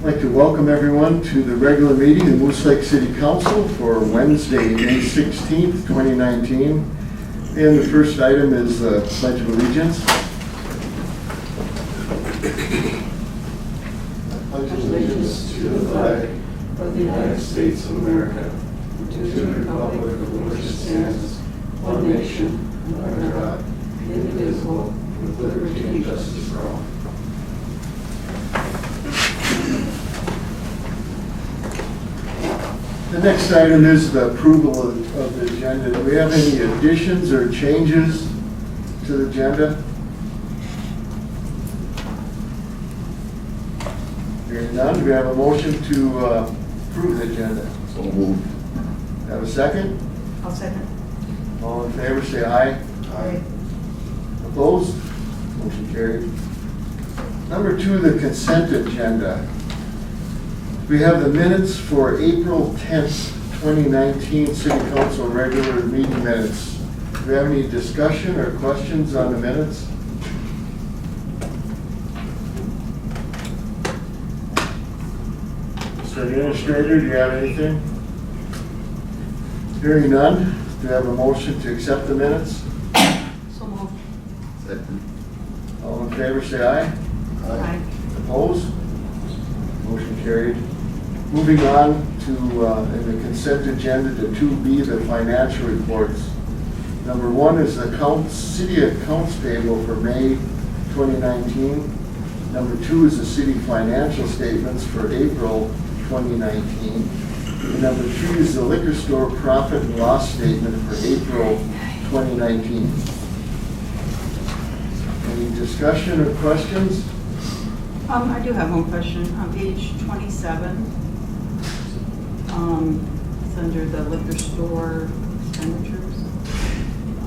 I'd like to welcome everyone to the regular meeting of Moose Lake City Council for Wednesday, May 16th, 2019. And the first item is the Pledge of Allegiance. I pledge allegiance to the flag of the United States of America, and to the republic for which it stands, one nation, under God, indivisible, with liberty and justice for all. The next item is the approval of the agenda. Do we have any additions or changes to the agenda? Hearing none, do we have a motion to approve the agenda? So moved. Have a second? I'll second. All in favor, say aye. Aye. Opposed? Motion carried. Number 2, the consent agenda. We have the minutes for April 10th, 2019 City Council regular meeting minutes. Do we have any discussion or questions on the minutes? Mr. Administrator, do you have anything? Hearing none, do we have a motion to accept the minutes? So moved. Second. All in favor, say aye. Aye. Opposed? Motion carried. Moving on to, in the consent agenda, to 2B, the financial reports. Number 1 is the city accounts payable for May 2019. Number 2 is the city financial statements for April 2019. And number 3 is the liquor store profit and loss statement for April 2019. Any discussion or questions? I do have one question. On page 27, it's under the liquor store expenditures.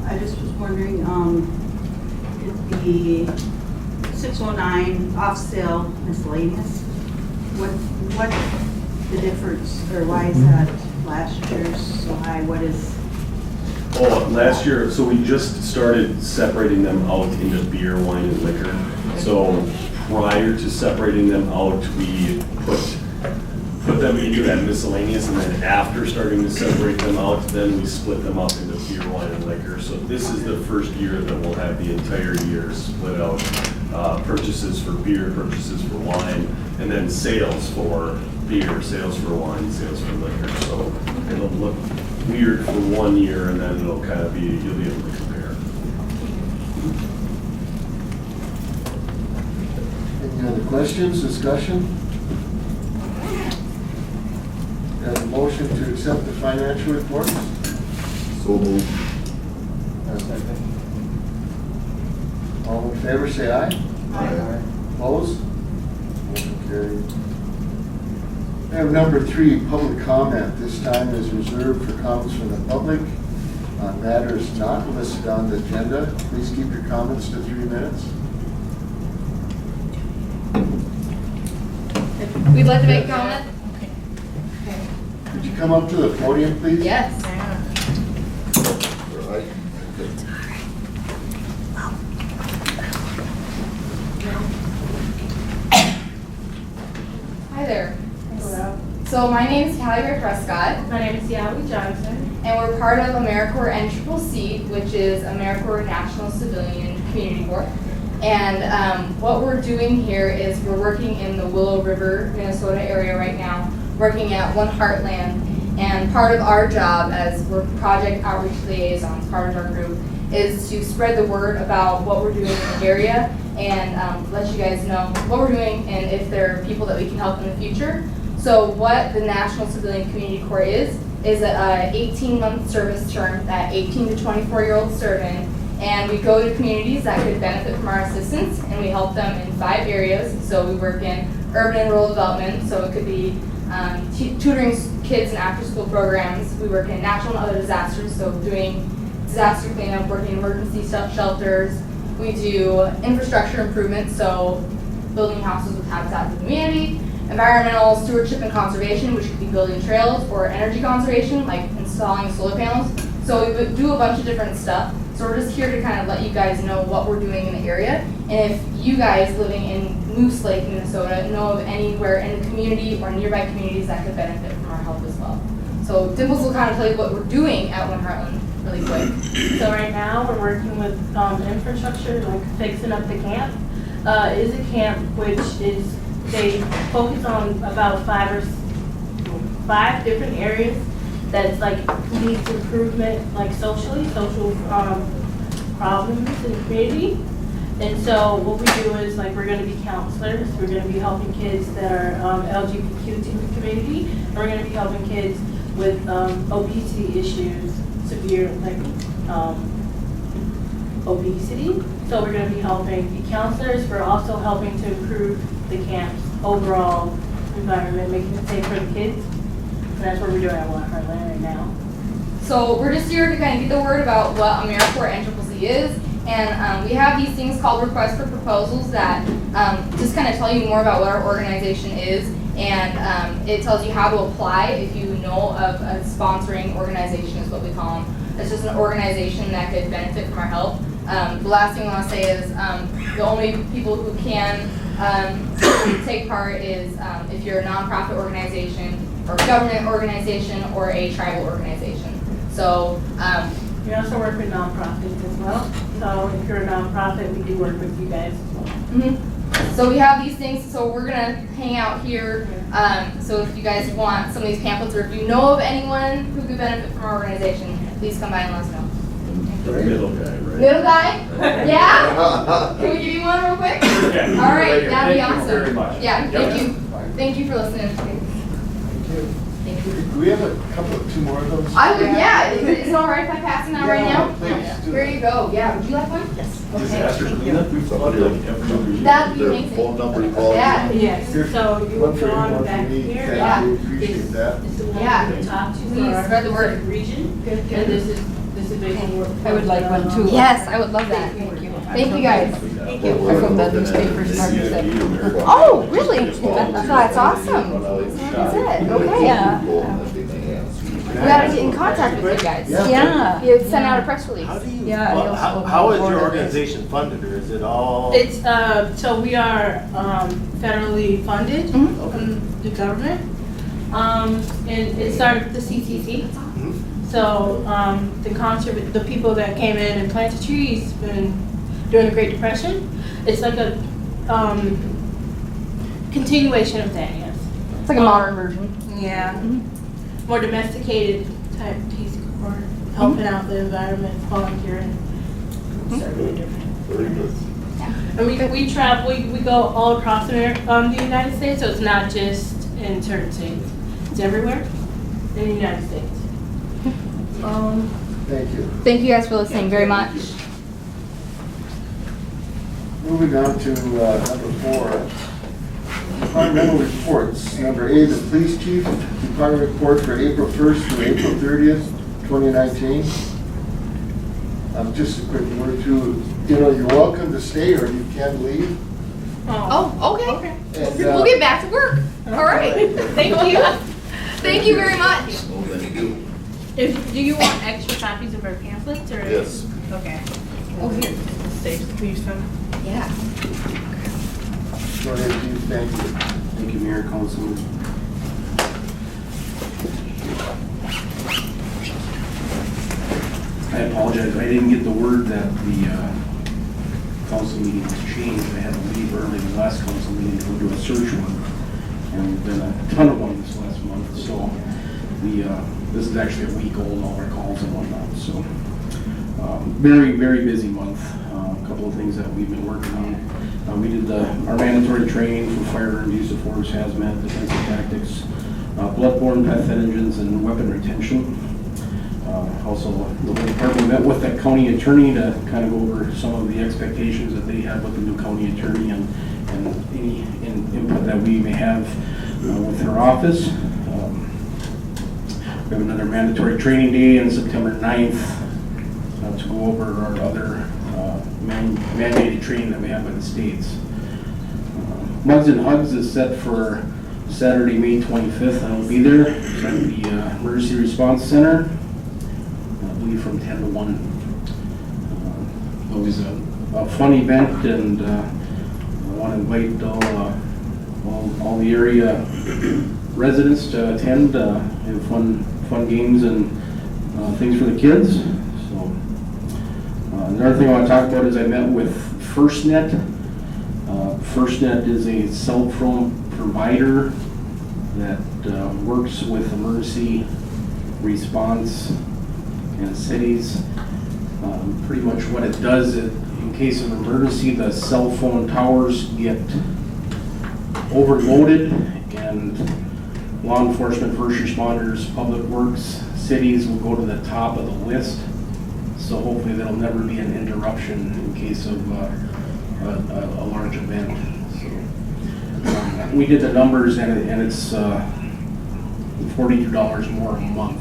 I just was wondering, the 609 off sale miscellaneous, what the difference, or why is that last year's so high? What is? Oh, last year, so we just started separating them out into beer, wine, and liquor. So prior to separating them out, we put them into that miscellaneous, and then after starting to separate them out, then we split them up into beer, wine, and liquor. So this is the first year that we'll have the entire year split out. Purchases for beer, purchases for wine, and then sales for beer, sales for wine, sales for liquor. So it'll look weird for 1 year, and then it'll kind of be, you'll be able to compare. Any other questions, discussion? Have a motion to accept the financial reports? So moved. All in favor, say aye. Aye. Opposed? Motion carried. I have number 3, public comment. This time is reserved for comments from the public on matters not listed on the agenda. Please keep your comments to 3 minutes. We'd like to make a comment. Could you come up to the podium, please? Yes. Hi there. Hello. So my name is Callie Ray Prescott, My name is Yali Johnson. and we're part of AmeriCorps NCCC, which is AmeriCorps National Civilian Community Corps. And what we're doing here is we're working in the Willow River, Minnesota area right now, working at One Heartland. And part of our job as we're project outreach liaisons, part of our group, is to spread the word about what we're doing in the area and let you guys know what we're doing and if there are people that we can help in the future. So what the National Civilian Community Corps is a 18-month service term that 18 to 24-year-olds serve in. And we go to communities that could benefit from our assistance, and we help them in 5 areas. So we work in urban and rural development, so it could be tutoring kids in after-school programs. We work in natural and other disasters, so doing disaster cleanup, working in emergency shelters. We do infrastructure improvements, so building houses with Habitat for Humanity. Environmental stewardship and conservation, which could be building trails, or energy conservation, like installing solar panels. So we would do a bunch of different stuff. So we're just here to kind of let you guys know what we're doing in the area. And if you guys living in Moose Lake, Minnesota, know of anywhere in the community or nearby communities that could benefit from our help as well. So Dimples will kind of tell you what we're doing at One Heartland really quick. So right now, we're working with infrastructure, like fixing up the camp. Is a camp which is, they focus on about 5 different areas that's like needs improvement, like social problems in the community. And so what we do is like, we're gonna be counselors, we're gonna be helping kids that are LGBTQ in the community, and we're gonna be helping kids with obesity issues, severe like obesity. So we're gonna be helping the counselors, we're also helping to improve the camp's overall environment, making it safe for the kids. And that's what we're doing at One Heartland right now. So we're just here to kind of get the word about what AmeriCorps NCCC is. And we have these things called requests for proposals that just kind of tell you more about what our organization is. And it tells you how to apply if you know of a sponsoring organization is what we call them. It's just an organization that could benefit from our help. The last thing I want to say is the only people who can take part is if you're a nonprofit organization or a government organization or a tribal organization. So We also work with nonprofits as well. So if you're a nonprofit, we do work with you guys as well. So we have these things, so we're gonna hang out here. So if you guys want some of these pamphlets, or if you know of anyone who could benefit from our organization, please come by and let us know. The middle guy, right? Middle guy? Yeah? Can we give you one real quick? Okay. All right, that'd be Thank you awesome. very much. Yeah, thank Yep. you. Thank you for listening. Thank you. Thank you. Do we have a couple, 2 more of those? I would, yeah, is it all right if I pass them out right now? Please do. Here you go, yeah, would you like one? Yes. Disaster cleanup, we've flooded like every other year. That'd be Their amazing. phone number to call. Yeah. Yes, Here, so you one will for go you, on one back for me. here. Thank Yeah. you, appreciate that. It's the one Yeah. to talk to. Please, for our spread the word. specific Region. And this is basically what. I would like one too. Yes, I would love that. Thank you. Thank you guys. Thank you. I'm from the newspapers, Marcus said. Oh, really? That's awesome. That's it, okay. Yeah. We gotta get in contact with you guys. Yeah. You send out a press release. How do you, Yeah, well, you'll how, still how is board your it. organization funded, or is it all? It's, so we are federally funded Mhm. from the government. And it started with the CTC. Mhm. So the people that came in and planted trees during the Great Depression, it's like a continuation of that, yes. It's like a modern version. Yeah. More domesticated type Peace Corps, helping out the environment, volunteering. It's really different. Very good. And we travel, we go all across the United States, so it's not just in certain states. It's everywhere in the United States. Thank you. Thank you guys for listening very much. Moving on to number 4, departmental reports. Number A, the police chief, department report for April 1st through April 30th, 2019. Just a quick word too, you're welcome to stay or you can leave. Oh, okay. And, We'll get back to work. All right. Thank you. Thank you very much. Well, thank you. Do you want extra copies of our pamphlets or? Yes. Okay. Oh, here. Save, please, some. Yeah. Go ahead, chief, thank you. Thank you, Mayor, Councilman. I apologize, I didn't get the word that the council meeting was changed. I had to leave early the last council meeting to go do a search one. And there's been a ton of them this last month, so this is actually a week old, all our calls and whatnot, so. Very, very busy month. A couple of things that we've been working on. We did our mandatory training for fire and use of force, hazmat, defensive tactics, bloodborne pathogens, and weapon retention. Also, the department met with the county attorney to kind of go over some of the expectations that they have with the new county attorney and any input that we may have with her office. We have another mandatory training day on September 9th to go over our other mandated training that we have by the states. Mugs and Hugs is set for Saturday, May 25th. I will be there at the Emergency Response Center, I believe from 10 to 1. always a fun event, and I want to invite all the area residents to attend, have fun games and things for the kids. So another thing I want to talk about is I met with FirstNet. FirstNet is a cell phone provider that works with emergency response in cities. Pretty much what it does, in case of emergency, the cell phone towers get overloaded, and law enforcement, first responders, public works, cities will go to the top of the list. So hopefully there'll never be an interruption in case of a large event. So, we did the numbers, and it's $42 more a month,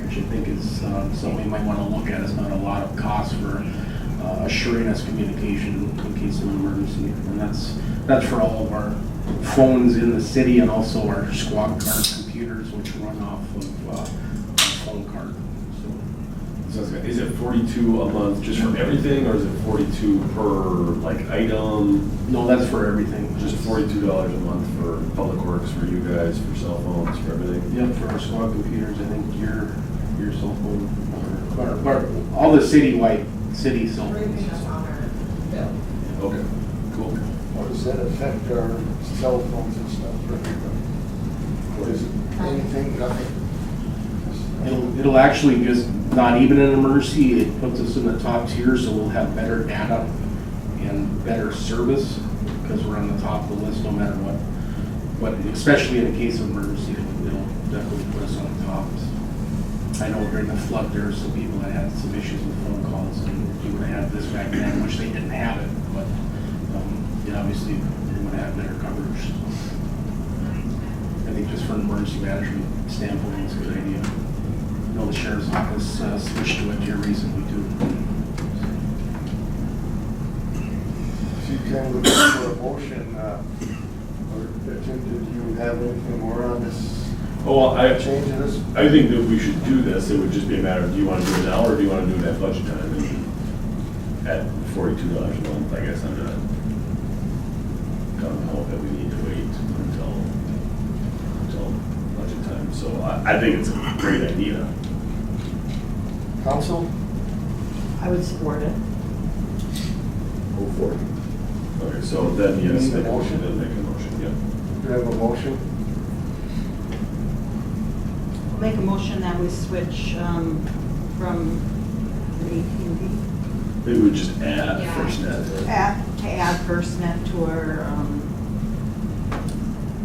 which I think is something we might want to look at. It's not a lot of cost for assuring us communication in case of an emergency. And that's for all of our phones in the city, and also our squad car computers, which run off of a phone card. So is it 42 a month just for everything, or is it 42 per like item? No, that's for everything. Just $42 a month for public works, for you guys, for cell phones, for everything? Yep, for our squad computers, I think your cell phone, or all the city cell phones. Okay, cool. How does that affect our cell phones and stuff for everybody? What is it? Anything, nothing? It'll actually just, not even an emergency, it puts us in the top tier, so we'll have better data and better service, because we're on the top of the list no matter what. But especially in the case of emergency, it'll definitely put us on the top. I know during the flood, there were some people that had some issues with phone calls, and you would have had this back then, which they didn't have it, but obviously they would have better coverage. I think just from an emergency management standpoint, it's a good idea. I know the sheriff's office switched to it here recently too. If you can look for a motion, or did you have anything more on this? Oh, Change of this? I think that we should do this. It would just be a matter of, do you want to do it now, or do you want to do it at budget time? And at $42 a month, I guess I'm not gonna hope that we need to wait until budget time. So I think it's a great idea. Council? I would support it. Go for it. Okay, so then yes, Need a make a motion? motion, then make a motion, yeah. Do you have a motion? Make a motion that we switch from the AT&T. Maybe we just add Yeah. FirstNet. To add FirstNet to our,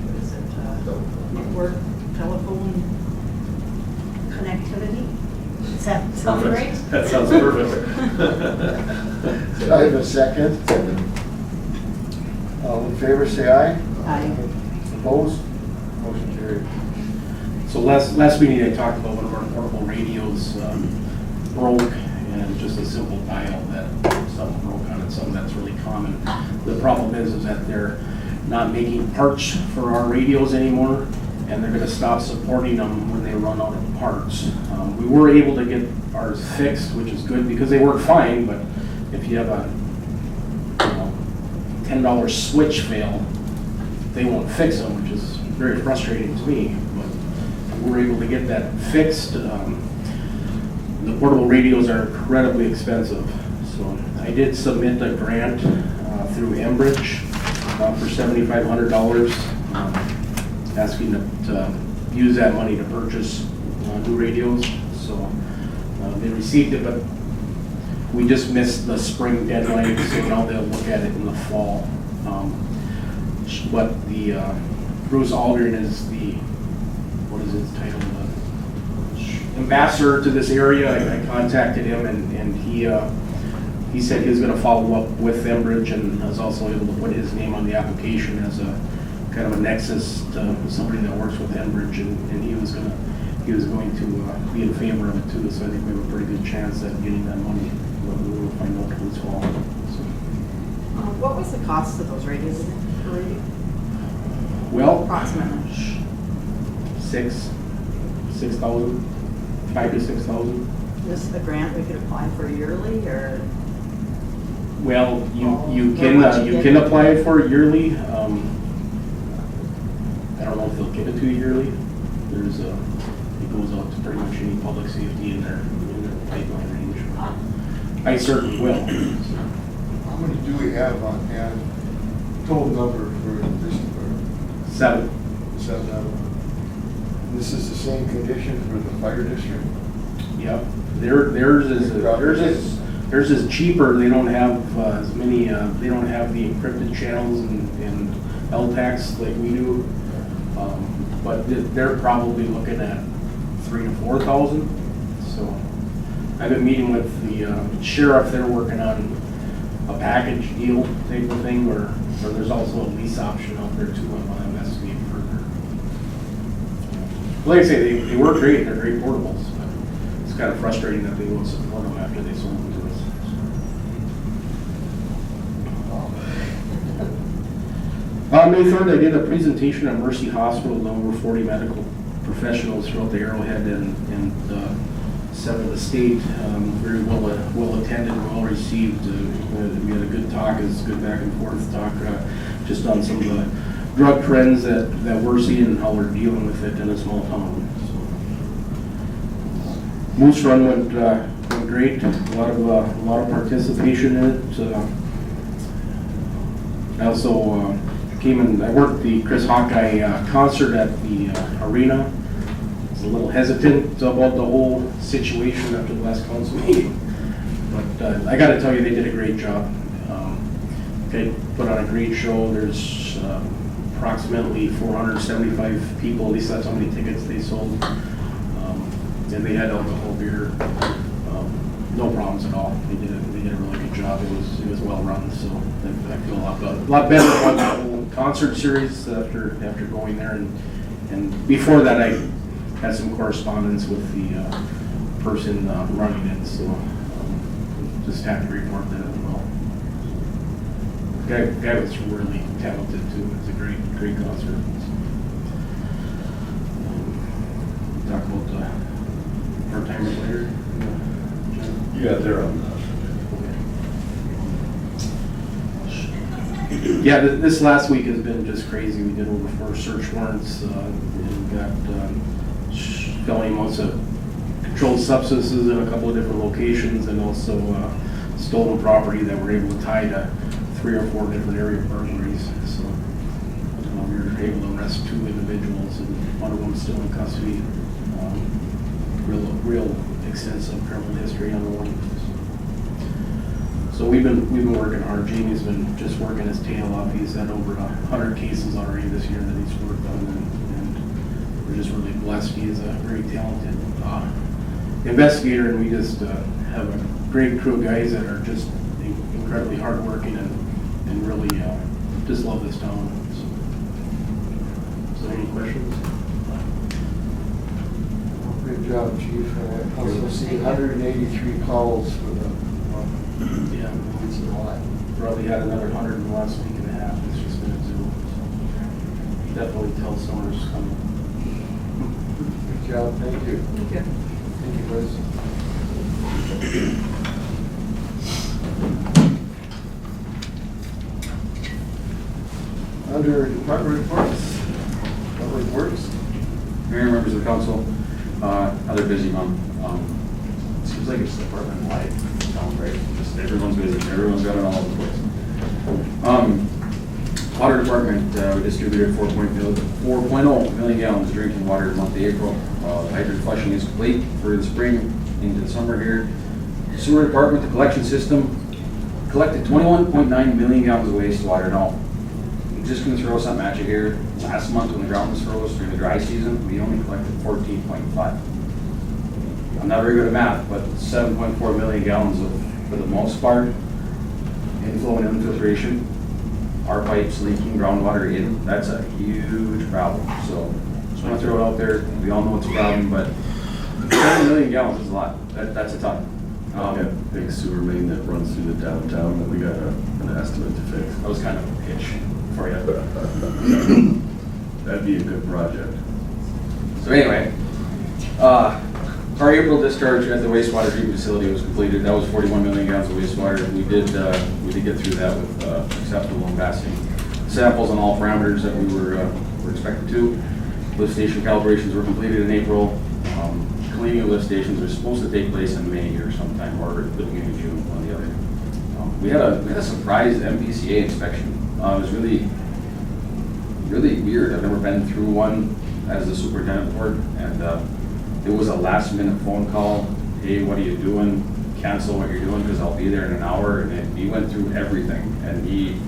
what is it, network telephone connectivity? Does that sound Perfect. right? That sounds perfect. I have a second. All in favor, say aye. Aye. Opposed? Motion carried. So last meeting I talked about one of our portable radios broke, and just a simple dial that something broke on it, something that's really common. The problem is that they're not making parts for our radios anymore, and they're gonna stop supporting them when they run out of parts. We were able to get ours fixed, which is good, because they work fine, but if you have a $10 switch fail, they won't fix them, which is very frustrating to me. But we were able to get that fixed. The portable radios are incredibly expensive, so I did submit a grant through Enbridge for $7,500, asking to use that money to purchase new radios. So they received it, but we just missed the spring deadline, so now they'll look at it in the fall. But the Bruce Aldrin is the, what is his title? Ambassador to this area. I contacted him, and he said he was going to follow up with Enbridge, and was also able to put his name on the application as a kind of a nexus to somebody that works with Enbridge, and he was going to be in favor of it too. So I think we have a pretty good chance at getting that money. We'll find out this fall. So. What was the cost of those radios per radio? Well, Approximately. 6,000, 5,000 to 6,000. Is this a grant we could apply for yearly, or? Well, How you much you can get? apply for it yearly. I don't know if they'll give it to you yearly. There's a, it goes out to pretty much any public safety in their pipeline range. I certainly will. How many do we have on hand? Total number for this, for 7. 7 of them. This is the same condition for the fire district? Yep. Theirs is cheaper. They don't have as many, they don't have the encrypted channels and LTACs like we do. But they're probably looking at 3,000 to 4,000. So I've been meeting with the sheriff. They're working on a package deal type of thing where there's also a lease option out there too. I want to investigate further. Like I say, they work great. They're great portables. But it's kind of frustrating that they won't support them after they sold them to us. May 3rd, I did a presentation at Mercy Hospital. Over 40 medical professionals throughout the Arrowhead and several of the state. Very well attended, well received. We had a good talk, it's good back and forth talk, just on some of the drug trends that we're seeing and how we're dealing with it in a small town. So, Moose Run went great. A lot of participation in it. I also I worked the Chris Hawkeye concert at the arena. I was a little hesitant about the whole situation after the last council meeting, but I got to tell you, they did a great job. They put on a great show. There's approximately 475 people, at least that's how many tickets they sold. And they had alcohol, beer, no problems at all. They did a really good job. It was well run, so I feel a lot better about the whole concert series after going there. And before that, I had some correspondence with the person running it, so just happy to report that as well. Guy was really talented too. It's a great concert. Talk about the part-timers later. Yeah, they're on. Yeah, this last week has been just crazy. We did over 4 search warrants and got felony amounts of controlled substances in a couple of different locations, and also stolen property that we're able to tie to 3 or 4 different area burglaries. So we were able to arrest 2 individuals, and one of them still in custody. Real extensive criminal history on the one. So we've been working hard. Jamie's been just working his tail off. He's had over 100 cases already this year that he's worked on, and we're just really blessed. He is a very talented investigator, and we just have a great crew of guys that are just incredibly hardworking and really just love this town. So any questions? Good job, Chief. I also see 183 calls for the, Yeah. it's a lot. Probably had another 100 in the last week and a half. It's just been a zoo. So definitely tell summer's coming. Good job, thank you. Thank you. Thank you, Liz. Under department reports, Public Works. Mayor, members of the council, another busy month. Seems like it's department-wide, sounds right. Just everyone's busy, everyone's got it all over the place. Water department, we distributed 4.0 million gallons of drinking water in the month of April. The hydrant flushing is complete for the spring into the summer here. Sewer department, the collection system, collected 21.9 million gallons of wastewater. Now, I'm just gonna throw something at you here. Last month when the ground was froze during the dry season, we only collected 14.5. I'm not very good at math, but 7.4 million gallons of, for the most part, inflow and infiltration. Our pipes leaking groundwater in, that's a huge problem. So just want to throw it out there. We all know it's a problem, but 7 million gallons is a lot. That's a ton. That big sewer main that runs through the downtown that we got an estimate to fix. That was kind of a pitch for you. That'd be a good project. So anyway, Our April discharge at the wastewater treatment facility was completed. That was 41 million gallons of wastewater. We did get through that with acceptable and passing samples on all parameters that we were expected to. Lift station calibrations were completed in April. Cleaning of lift stations was supposed to take place in May or sometime, or the beginning of June, one or the other. We had a surprise MPCA inspection. It was really weird. I've never been through one as the superintendent board, and it was a last minute phone call. Hey, what are you doing? Cancel what you're doing because I'll be there in an hour. And he went through everything, and he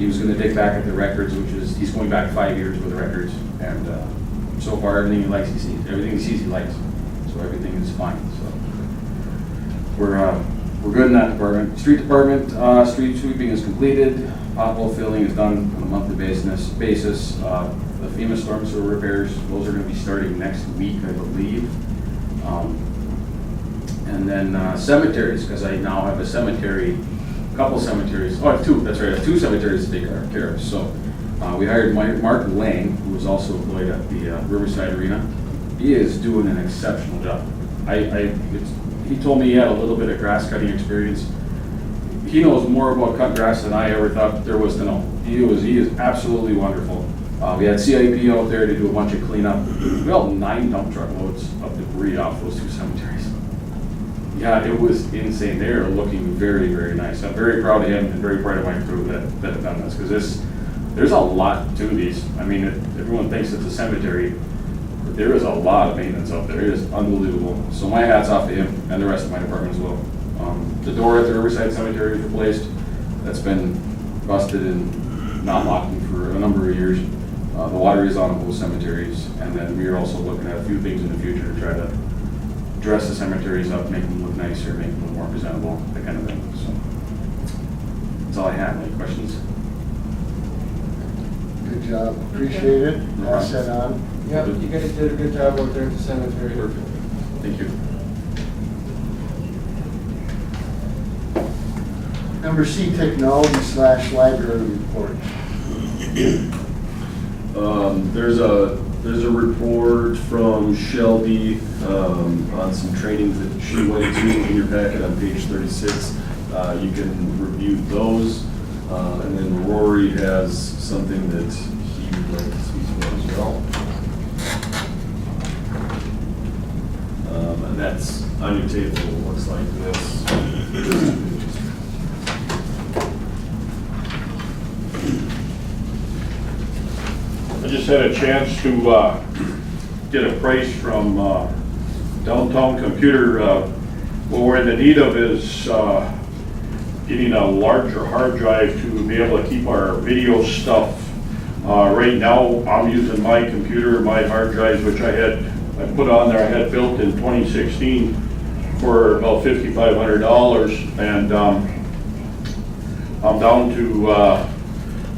was going to dig back at the records, which is he's going back 5 years with the records, and so far everything he likes he sees. Everything he sees he likes, so everything is fine. So we're good in that department. Street department, street sweeping is completed. Pothole filling is done on a monthly basis. The FEMA storm sewer repairs, those are going to be starting next week, I believe. And then cemeteries, because I now have a couple cemeteries. Oh, I have two. That's right. I have two cemeteries to take care of. So we hired Mark Lang, who was also employed at the Riverside Arena. He is doing an exceptional job. He told me he had a little bit of grass cutting experience. He knows more about cutting grass than I ever thought there was to know. He is absolutely wonderful. We had CIP out there to do a bunch of cleanup. We hauled 9 dump truck loads of debris off those 2 cemeteries. Yeah, it was insane. They are looking very, very nice. I'm very proud of him and very proud of my crew that have done this, because there's a lot to these. I mean, everyone thinks it's a cemetery, but there is a lot of maintenance out there. It is unbelievable. So my hat's off to him and the rest of my department as well. The door at the Riverside Cemetery is replaced. That's been busted and not locking for a number of years. The water is on both cemeteries, and then we are also looking at a few things in the future to try to dress the cemeteries up, make them look nicer, make them look more presentable, that kind of thing. So that's all I have. Any questions? Good job, appreciate it. Pass that on. Yeah, you guys did a good job out there at the cemetery. Perfect. Thank you. Number C, technology/library report. There's a report from Shelby on some trainings that she went to in your packet on page 36. You can review those. And then Rory has something that he would like to speak about as well. And that's on your table. It looks like this. I just had a chance to get a price from Downtown Computer. What we're in the need of is getting a larger hard drive to be able to keep our video stuff. Right now, I'm using my computer, my hard drives, which I put on there, I had built in 2016 for about $5,500, and I'm down to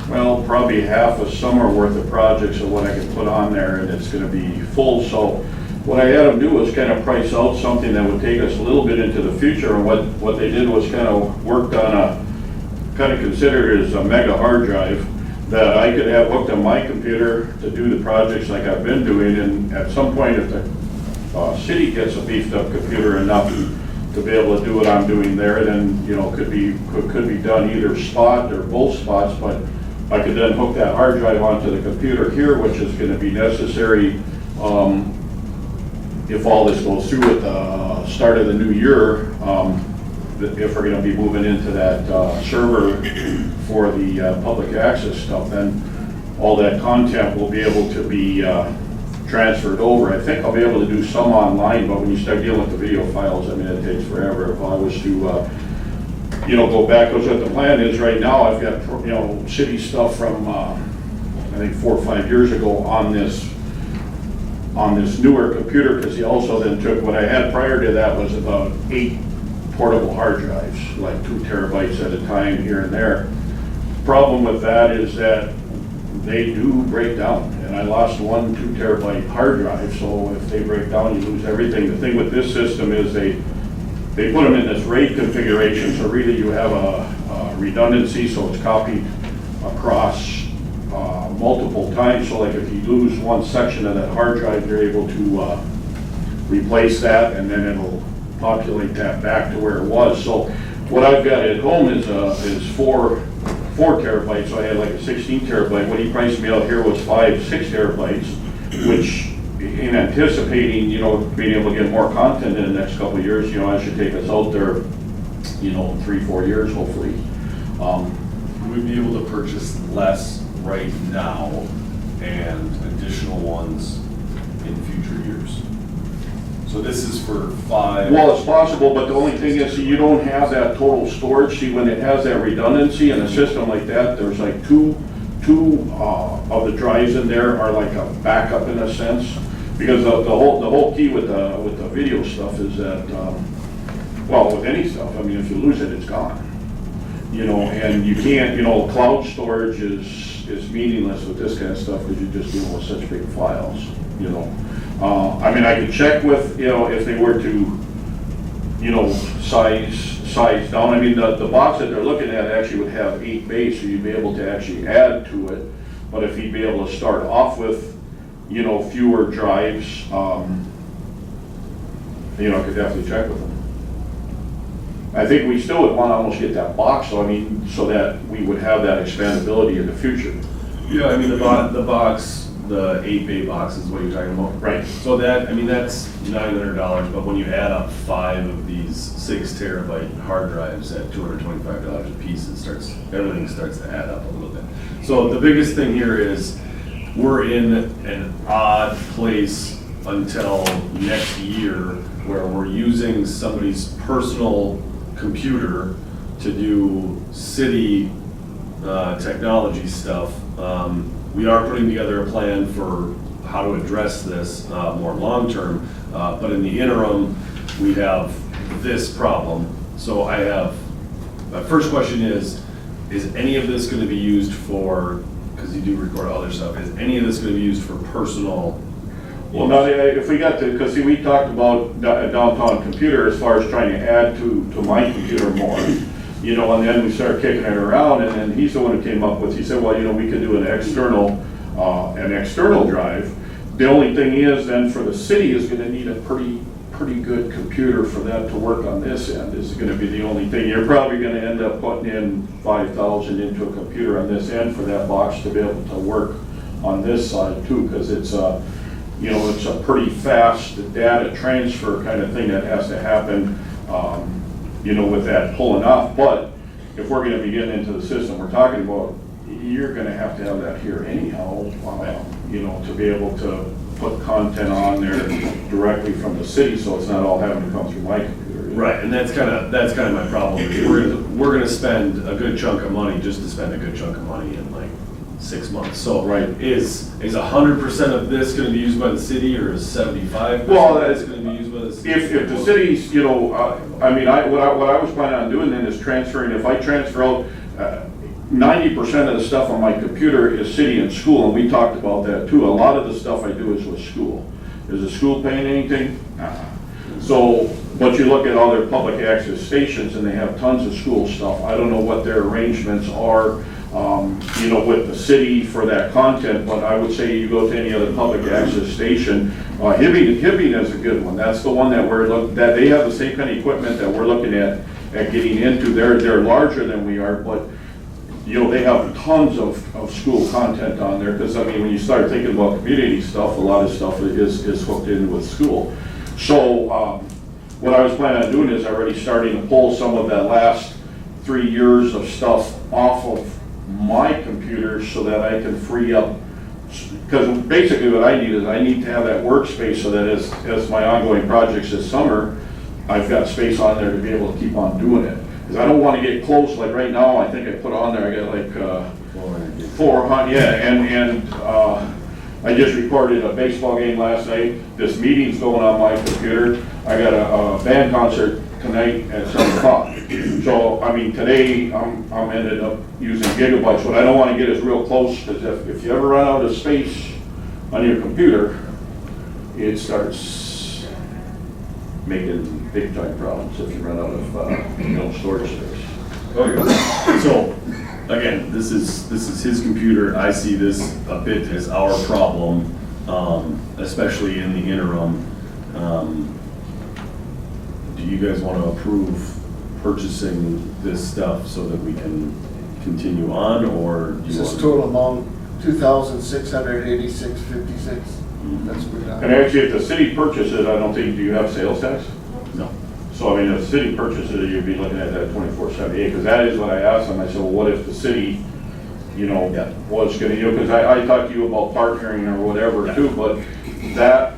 well, probably half a summer worth of projects of what I can put on there, and it's going to be full. So what I had them do was kind of price out something that would take us a little bit into the future, and what they did was kind of worked on a, kind of considered as a mega hard drive that I could have hooked on my computer to do the projects like I've been doing, and at some point if the city gets a beefed up computer enough to be able to do what I'm doing there, then, you know, could be done either spot or both spots, but I could then hook that hard drive onto the computer here, which is going to be necessary if all this goes through at the start of the new year, if we're going to be moving into that server for the public access stuff, then all that content will be able to be transferred over. I think I'll be able to do some online, but when you start dealing with the video files, I mean, it takes forever. If I was to you know, go back, because what the plan is right now, I've got, you know, city stuff from, I think 4 or 5 years ago on this newer computer, because he also then took, what I had prior to that was about 8 portable hard drives, like 2 terabytes at a time here and there. Problem with that is that they do break down, and I lost 1 2 terabyte hard drive, so if they break down, you lose everything. The thing with this system is they put them in this RAID configuration, so really you have a redundancy, so it's copied across multiple times. So like if you lose one section of that hard drive, you're able to replace that, and then it'll populate that back to where it was. So what I've got at home is four terabytes, so I had like a 16 terabyte. What he priced me out here was 6 terabytes, which in anticipating, being able to get more content in the next couple of years, I should take us out there, 3-4 years hopefully. We'd be able to purchase less right now and additional ones in future years. So this is for 5. Well, it's possible, but the only thing is, you don't have that total storage. See, when it has that redundancy in a system like that, there's like two of the drives in there are like a backup in a sense. Because the whole key with the video stuff is that, well, with any stuff, I mean, if you lose it, it's gone. And you can't, cloud storage is meaningless with this kind of stuff because you're just dealing with such big files, I mean, I could check with, if they were to, size down. I mean, the box that they're looking at actually would have 8 bays, so you'd be able to actually add to it. But if you'd be able to start off with, fewer drives, I could definitely check with them. I think we still would want to almost get that box, so that we would have that expandability in the future. Yeah, I mean, the box, the 8-bay box is what you're talking about. Right. So that's $900, but when you add up 5 of these 6 terabyte hard drives at $225 a piece, everything starts to add up a little bit. So the biggest thing here is we're in an odd place until next year where we're using somebody's personal computer to do city technology stuff. We are putting together a plan for how to address this more long-term, but in the interim, we have this problem. So my first question is any of this going to be used for, because you do record other stuff, is any of this going to be used for personal? Well, no, if we got to, because see, we talked about a downtown computer as far as trying to add to my computer more, and then we started kicking it around, and then he's the one who came up with, he said, well, we could do an external drive. The only thing is then for the city is going to need a pretty good computer for that to work on this end is going to be the only thing. You're probably going to end up putting in $5,000 into a computer on this end for that box to be able to work on this side too, because it's it's a pretty fast data transfer kind of thing that has to happen, with that pulling off. But if we're going to be getting into the system we're talking about, you're going to have that here anyhow, to be able to put content on there directly from the city, so it's not all having to come through my computer. Right, and that's kind of my problem. We're going to spend a good chunk of money just to spend a good chunk of money in like 6 months. So right, is 100% of this going to be used by the city, or is 75%? Well, that's going to be used by the city. If the cities, what I was planning on doing then is transferring. If I transfer out 90% of the stuff on my computer is city and school, and we talked about that too. A lot of the stuff I do is with school. Is the school paying anything? So, but you look at all their public access stations and they have tons of school stuff. I don't know what their arrangements are, with the city for that content, but I would say you go to any other public access station. Hibbing is a good one. That's the one that they have the same kind of equipment that we're looking at getting into. They're larger than we are, but they have tons of school content on there, because when you start thinking about community stuff, a lot of stuff is hooked in with school. So what I was planning on doing is already starting to pull some of that last 3 years of stuff off of my computer so that I can free up, because basically what I need to have that workspace so that as my ongoing projects this summer, I've got space on there to be able to keep on doing it. Because I don't want to get close, like right now, I think I put on there, I got like 400, and I just recorded a baseball game last night. This meeting's going on my computer. I got a band concert tonight at 7 o'clock. So, today I'm ended up using gigabytes. What I don't want to get is real close, because if you ever run out of space on your computer, it starts making big time problems if you run out of storage space. Okay. So again, this is his computer. I see this a bit as our problem, especially in the interim. Do you guys want to approve purchasing this stuff so that we can continue on, or do This you is want? total amount $2,686.56. That's what we got. And actually, if the city purchases it, I don't think, do you have sales tax? No. So, I mean, if the city purchases it, you'd be looking at that 2478, because that is what I asked them. I said, well, what if the city, you know, Yeah. was gonna, you know, because I talked to you about partnering or whatever too, but that,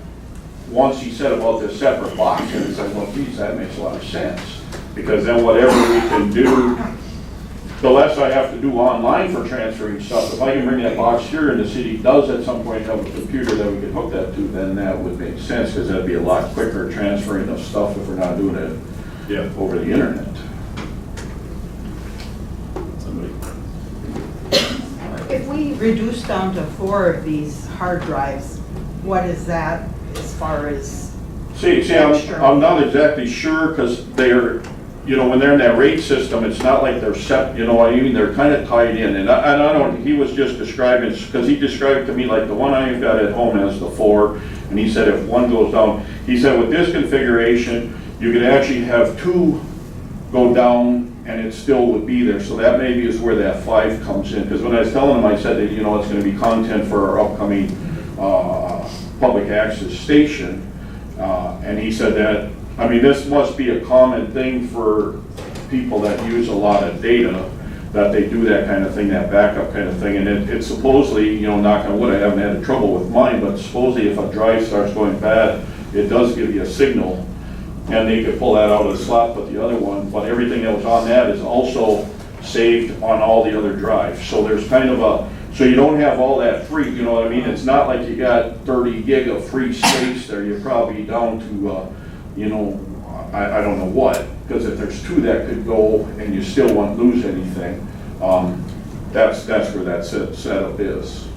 once he said about this separate box, and it's like, well, geez, that makes a lot of sense. Because then whatever we can do, the less I have to do online for transferring stuff. If I can bring that box here and the city does at some point have a computer that we can hook that to, then that would make sense, because that'd be a lot quicker transferring of stuff if we're not doing it Yeah. over the internet. Somebody. If we reduce down to 4 of these hard drives, what is that as far as, See, I'm not exactly sure, because they're, you know, when they're in that rate system, it's not like they're set, you know what I mean? They're kind of tied in, and I don't, he was just describing, because he described to me, like, the one I've got at home has the 4, and he said if one goes down, he said with this configuration, you could actually have 2 go down, and it still would be there, so that maybe is where that 5 comes in, because when I was telling him, I said that, you know, it's gonna be content for our upcoming, public access station, and he said that, I mean, this must be a common thing for people that use a lot of data, that they do that kind of thing, that backup kind of thing, and it's supposedly, you know, knock on wood, I haven't had trouble with mine, but supposedly if a drive starts going bad, it does give you a signal, and they could pull that out of the slot, but the other one, but everything that was on that is also saved on all the other drives, so there's kind of a, so you don't have all that free, you know what I mean? It's not like you got 30 gig of free space there, you're probably down to, you know, I don't know what, because if there's 2 that could go and you still won't lose anything, that's where that setup is.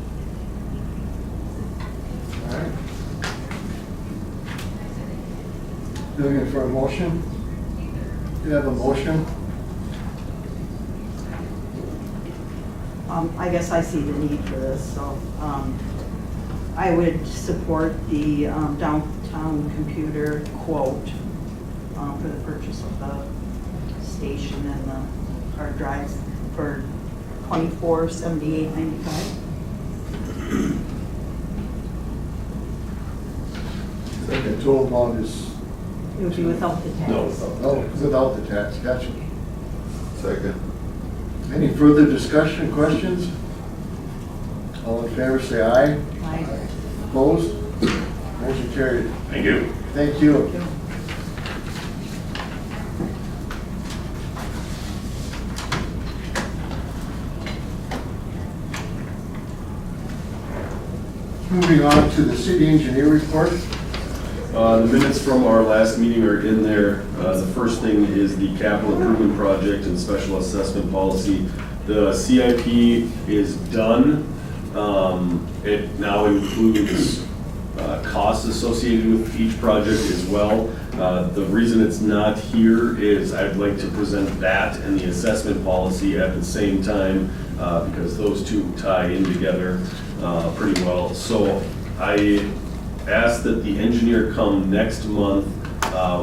All right. Looking for a motion? Do you have a motion? I guess I see the need for this, so I would support the downtown computer quote for the purchase of the station and the hard drives for $2478.95. The total amount is, It would be without the tax. No. oh, without the tax, gotcha. Second. Any further discussion, questions? All in favor, say aye. Aye. Opposed? Motion carried. Thank you. Thank you. Moving on to the city engineer report. The minutes from our last meeting are in there. The first thing is the capital improvement project and special assessment policy. The CIP is done. It now includes costs associated with each project as well. The reason it's not here is I'd like to present that and the assessment policy at the same time because those two tie in together pretty well. So I ask that the engineer come next month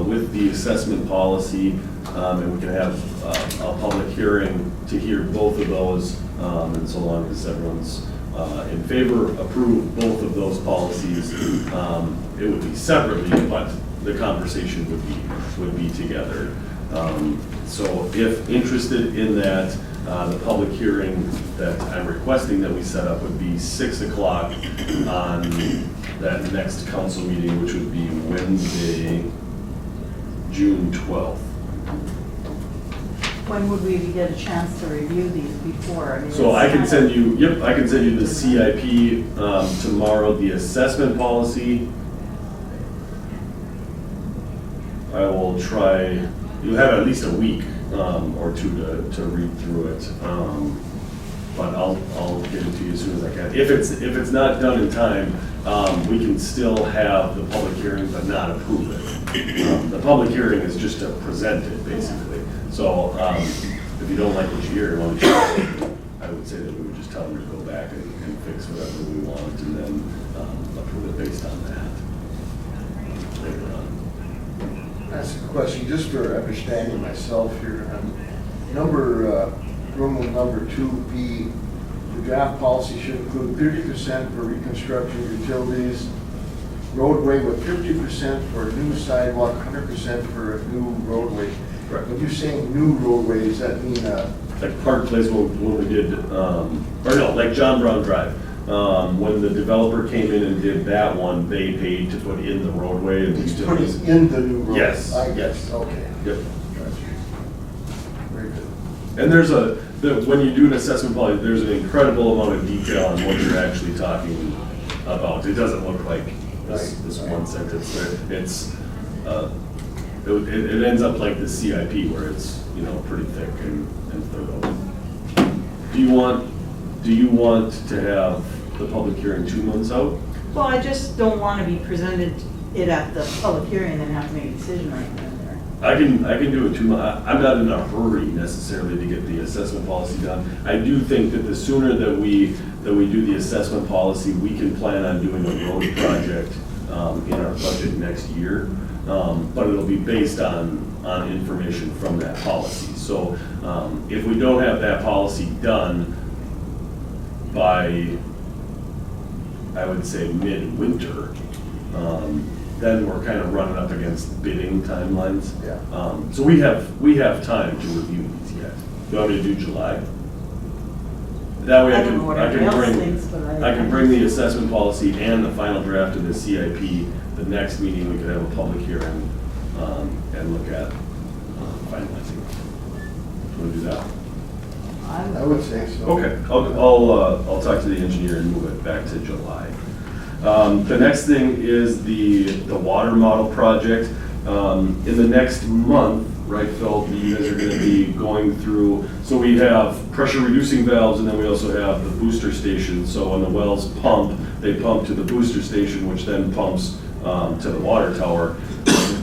with the assessment policy, and we can have a public hearing to hear both of those, and so long as everyone's in favor, approve both of those policies. It would be separately, but the conversation would be together. So if interested in that, the public hearing that I'm requesting that we set up would be 6 o'clock on that next council meeting, which would be Wednesday, June 12th. When would we get a chance to review these before? I mean, So it's I can kind send of- you, yep, I can send you the CIP tomorrow, the assessment policy. I will try, you'll have at least a week or two to read through it. But I'll get it to you as soon as I can. If it's not done in time, we can still have the public hearing but not approve it. The public hearing is just to present it, basically. So if you don't like what you hear, you want to change it, I would say that we would just tell them to go back and fix whatever we want and then approve it based on that. later on. That's a question, just for understanding myself here. Roman number 2B, the draft policy should include 30% for reconstruction utilities, roadway with 50% for a new sidewalk, 100% for a new roadway. Correct. When you're saying new roadway, does that mean, Like Park Place, when we did, or no, like John Brown Drive. When the developer came in and did that one, they paid to put in the roadway and he's utilities. putting in the new roadway? Yes. I guess, okay. Yep. Gotcha. Very good. And there's when you do an assessment policy, there's an incredible amount of detail on what you're actually talking about. It doesn't look like this Right. one sentence there. It's, it ends up like the CIP where it's, pretty thick and thorough. Do you want to have the public hearing 2 months out? Well, I just don't want to be presented it at the public hearing and then have to make a decision right then and there. I can do it 2 months. I'm not in a hurry necessarily to get the assessment policy done. I do think that the sooner that we do the assessment policy, we can plan on doing a road project in our budget next year. But it'll be based on information from that policy. So if we don't have that policy done by, I would say, midwinter, then we're kind of running up against bidding timelines. Yeah. So we have time to review these yet. You want me to do July? That way I don't know what everybody else thinks, but I can bring the assessment policy and the final draft of the CIP. The next meeting, we could have a public hearing and look at finalizing. Do you want to do that? I would say so. Okay, I'll talk to the engineer and move it back to July. The next thing is the water model project. In the next month, right, Phil, you guys are gonna be going through, so we have pressure reducing valves and then we also have the booster station. So when the wells pump, they pump to the booster station, which then pumps to the water tower.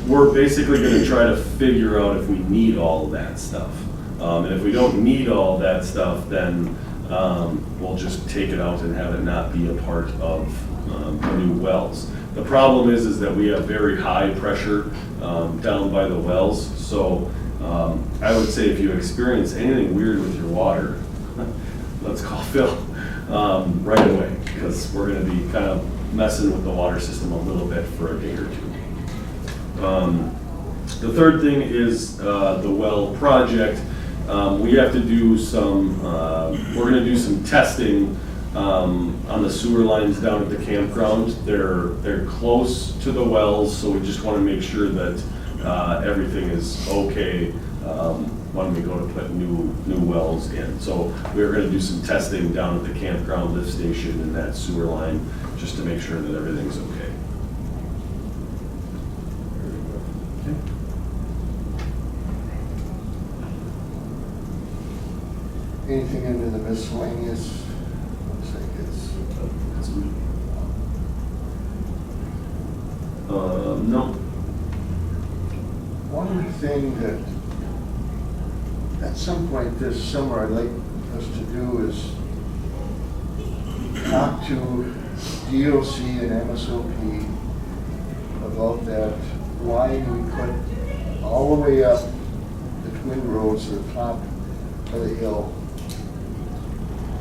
We're basically gonna try to figure out if we need all of that stuff. And if we don't need all that stuff, then we'll just take it out and have it not be a part of the new wells. The problem is that we have very high pressure down by the wells. So I would say if you experience anything weird with your water, let's call Phil right away, because we're gonna be kind of messing with the water system a little bit for a day or two. The third thing is the well project. We have to do some, we're gonna do some testing on the sewer lines down at the campground. They're close to the wells, so we just wanna make sure that everything is okay when we go to put new wells in. So we're gonna do some testing down at the campground lift station and that sewer line, just to make sure that everything's okay. Anything under the miscellaneous? Looks like it's, No. one thing that at some point this summer I'd like us to do is talk to DOC and MSOP about that line we put all the way up the Twin Roads to the top of the hill.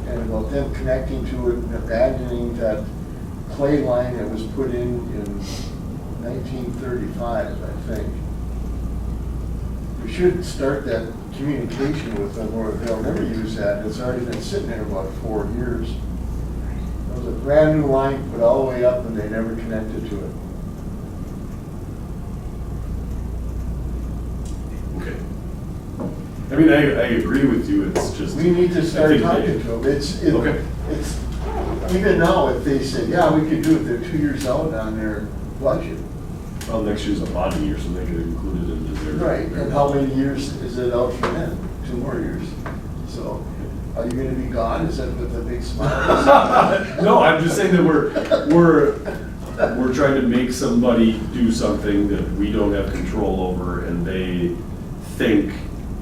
And about them connecting to it and abandoning that clay line that was put in 1935, I think. We should start that communication with them, or they'll never use that. It's already been sitting there about 4 years. It was a brand new line put all the way up and they never connected to it. Okay. I mean, I agree with you, it's just. We need to I start think talking they- to them. Okay. It's, even now, if they said, yeah, we could do it, they're 2 years out on their budget. Well, next year's a bond year, so they could include it in their. Right, and how many years is it out from then? 2 more years. So, are you gonna be gone? Is that with a big smile? No, I'm just saying that we're trying to make somebody do something that we don't have control over, and they think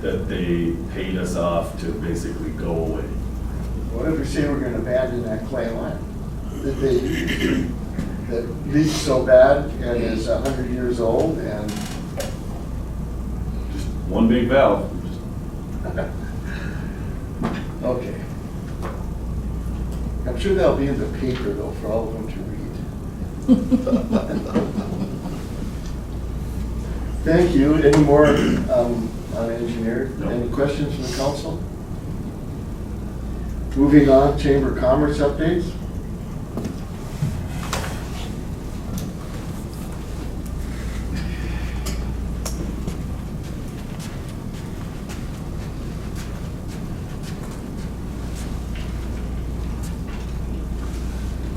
that they paid us off to basically go away. What if we say we're gonna abandon that clay line that they use? that leaks so bad and is 100 years old and Just one big valve. okay. I'm sure that'll be in the paper though for all of them to read. Thank you. Any more on engineer? No. Any questions from the council? Moving on, Chamber of Commerce updates.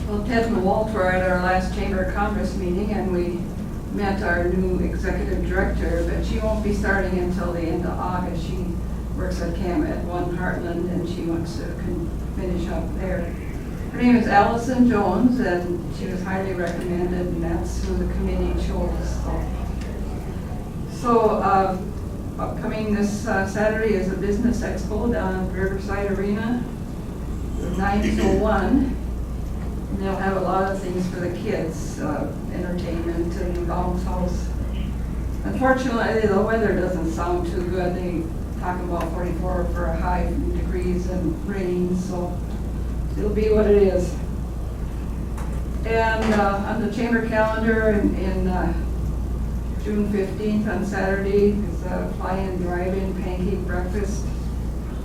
Well, Ted and Walt were at our last Chamber of Commerce meeting, and we met our new executive director, but she won't be starting until the end of August. She works at CAM at One Heartland, and she wants to finish up there. Her name is Allison Jones, and she was highly recommended, and that's who the committee chose. So upcoming this Saturday is a business expo down at Riverside Arena, 9:01. And they'll have a lot of things for the kids, entertainment and bounce house. Unfortunately, the weather doesn't sound too good. They talk about 44 for a high degrees and rain, so it'll be what it is. And on the chamber calendar in June 15th on Saturday is a fly-in drive-in pancake breakfast